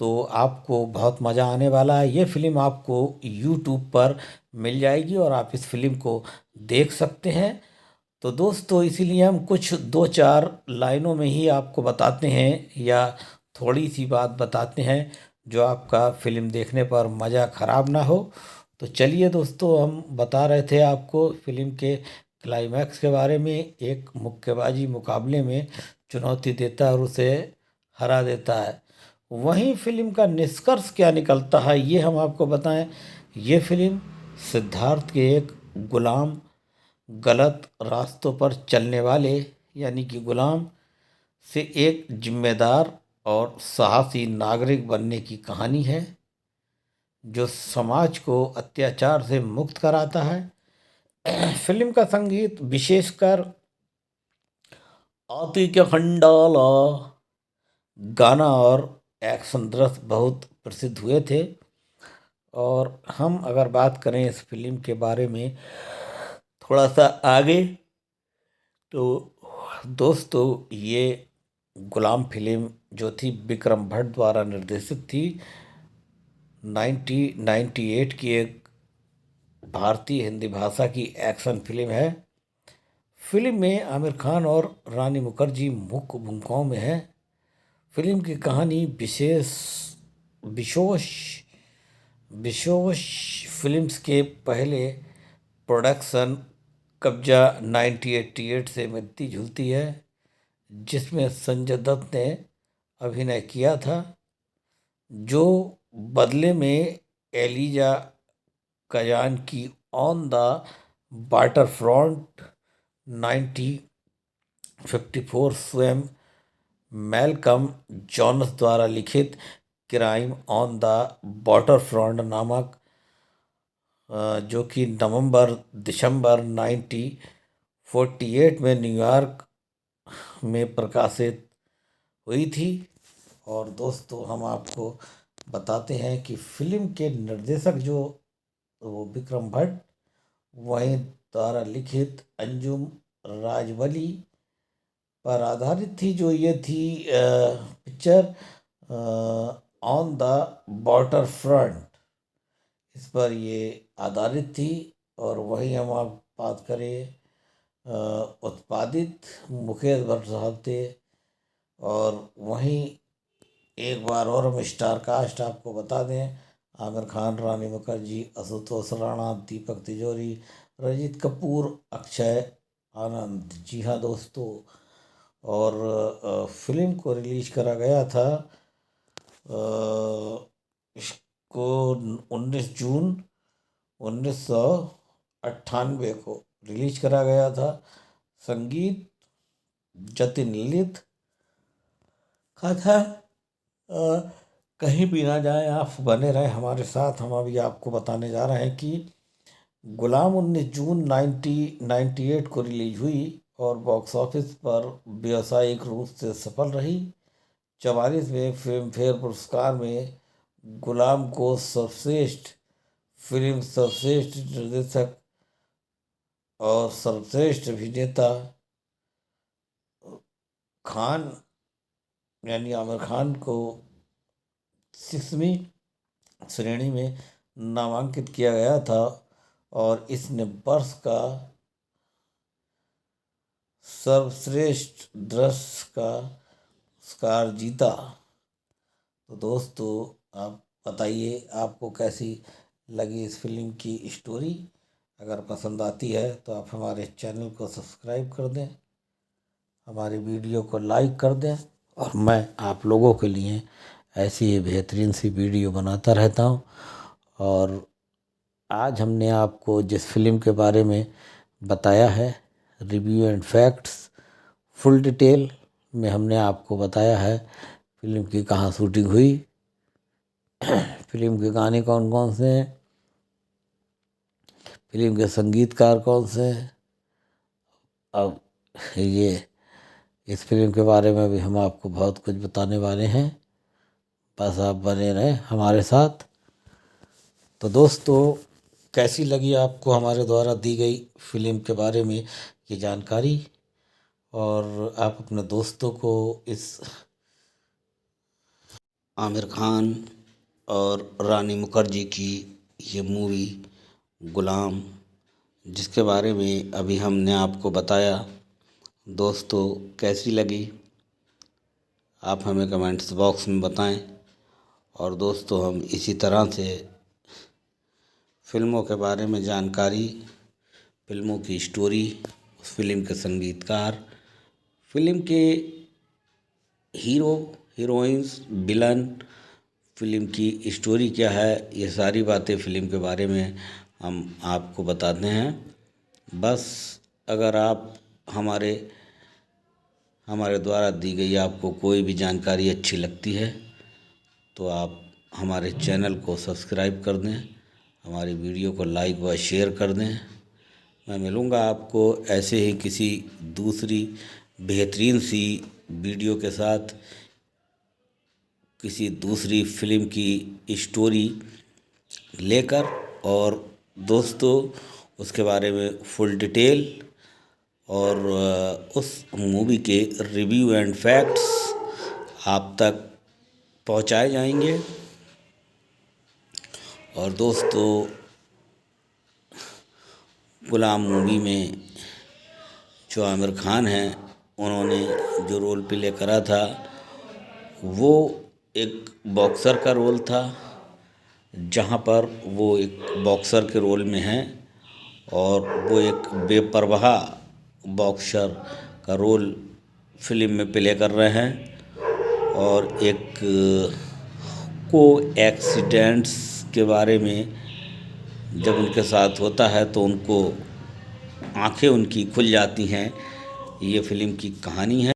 तो आपको बहुत मज़ा आने वाला है। ये फिल्म आपको यूट्यूब पर मिल जाएगी और आप इस फिल्म को देख सकते हैं। तो दोस्तों, इसीलिए हम कुछ 2-4 लाइनों में ही आपको बताते हैं या थोड़ी सी बात बताते हैं, जो आपका फिल्म देखने पर मज़ा ख़राब ना हो। तो चलिए दोस्तों, हम बता रहे थे आपको फिल्म के क्लाइमैक्स के बारे में। एक मुक्केबाजी मुकाबले में चुनौती देता है और उसे हरा देता है। वहीं फिल्म का निष्कर्ष क्या निकलता है ये हम आपको बताएं। ये फिल्म सिद्धार्थ के एक गुलाम, गलत रास्तों पर चलने वाले यानी कि गुलाम से एक जिम्मेदार और साहसी नागरिक बनने की कहानी है, जो समाज को अत्याचार से मुक्त कराता है। फिल्म का संगीत विशेषकर आतिक खंडाला गाना और एक्शन दृश्य बहुत प्रसिद्ध हुए थे। और हम अगर बात करें इस फिल्म के बारे में थोड़ा सा आगे, तो दोस्तों, ये गुलाम फिल्म जो थी विक्रम भट्ट द्वारा निर्देशित थी। 1998 की एक भारतीय हिंदी भाषा की एक्शन फिल्म है। फिल्म में आमिर खान और रानी मुखर्जी मुख्य भूमिकाओं में हैं। फिल्म की कहानी विशोश विशोश फिल्म्स के पहले प्रोडक्शन कब्जा 1988 से मिलती जुलती है, जिसमें संजय दत्त ने अभिनय किया था, जो बदले में एलिजा कजान की ऑन द वाटर फ्रंट 1954 स्वयं मैल्कम जॉनस द्वारा लिखित crime on the water front नामक जो कि दिसंबर 1948 में न्यूयॉर्क में प्रकाशित हुई थी। और दोस्तों, हम आपको बताते हैं कि फिल्म के निर्देशक जो वो विक्रम भट्ट, वहीं द्वारा लिखित अंजुम राजवली पर आधारित थी, जो ये थी picture on the water front, इस पर ये आधारित थी। और वहीं हम आप बात करें उत्पादित मुकेश भट्ट साहब थे। और वहीं एक बार और हम स्टार कास्ट आपको बता दें, आमिर खान, रानी मुखर्जी, आशुतोष राणा, दीपक तिजोरी, रंजीत कपूर, अक्षय आनंद। जी हाँ दोस्तों, और फिल्म को रिलीज करा गया था इसको 19 जून 1998 को रिलीज करा गया था। संगीत जतिन ललित का था। कहीं भी ना जाए, आप बने रहे हमारे साथ। हम अभी आपको बताने जा रहे हैं कि गुलाम 19 जून 1998 को रिलीज हुई और बॉक्स ऑफिस पर व्यावसायिक रूप से सफल रही। 44वें फिल्म फेयर पुरस्कार में गुलाम को सर्वश्रेष्ठ फिल्म, सर्वश्रेष्ठ निर्देशक और सर्वश्रेष्ठ अभिनेता खान यानी आमिर खान को 6वीं श्रेणी में नामांकित किया गया था और इसने वर्ष का सर्वश्रेष्ठ दृश्य का पुरस्कार जीता। तो दोस्तों, आप बताइए आपको कैसी लगी इस फिल्म की स्टोरी। अगर पसंद आती है तो आप हमारे चैनल को सब्सक्राइब कर दें, हमारी वीडियो को लाइक कर दें, और मैं आप लोगों के लिए ऐसी ही बेहतरीन सी वीडियो बनाता रहता हूँ। और आज हमने आपको जिस फिल्म के बारे में बताया है, review and facts full detail में हमने आपको बताया है फिल्म की कहाँ शूटिंग हुई, फिल्म के गाने कौन कौन से हैं, फिल्म के संगीतकार कौन से हैं। अब ये इस फिल्म के बारे में भी हम आपको बहुत कुछ बताने वाले हैं, बस आप बने रहें हमारे साथ। तो दोस्तों, कैसी लगी आपको हमारे द्वारा दी गई फिल्म के बारे में ये जानकारी, और आप अपने दोस्तों को इस आमिर खान और रानी मुखर्जी की ये मूवी गुलाम, जिसके बारे में अभी हमने आपको बताया, दोस्तों कैसी लगी आप हमें कमेंट्स बॉक्स में बताएं। और दोस्तों, हम इसी तरह से फिल्मों के बारे में जानकारी, फिल्मों की स्टोरी, उस फिल्म के संगीतकार, फिल्म के हीरो हीरोइंस, विलन, फिल्म की स्टोरी क्या है, ये सारी बातें फिल्म के बारे में हम आपको बताते हैं। बस अगर आप हमारे द्वारा दी गई आपको कोई भी जानकारी अच्छी लगती है तो आप हमारे चैनल को सब्सक्राइब कर दें, हमारी वीडियो को लाइक व शेयर कर दें। मैं मिलूँगा आपको ऐसे ही किसी दूसरी बेहतरीन सी वीडियो के साथ, किसी दूसरी फिल्म की स्टोरी लेकर, और दोस्तों उसके बारे में फुल डिटेल और उस मूवी के रिव्यू एंड फैक्ट्स आप तक पहुंचाए जाएंगे। और दोस्तों, गुलाम मूवी में जो आमिर खान हैं, उन्होंने जो रोल प्ले करा था वो एक बॉक्सर का रोल था, जहाँ पर वो एक बॉक्सर के रोल में हैं और वो एक बेपरवाह बॉक्सर का रोल फिल्म में प्ले कर रहे हैं। और एक को एक्सीडेंट्स के बारे में जब उनके साथ होता है तो उनको आंखें उनकी खुल जाती हैं। ये फिल्म की कहानी है।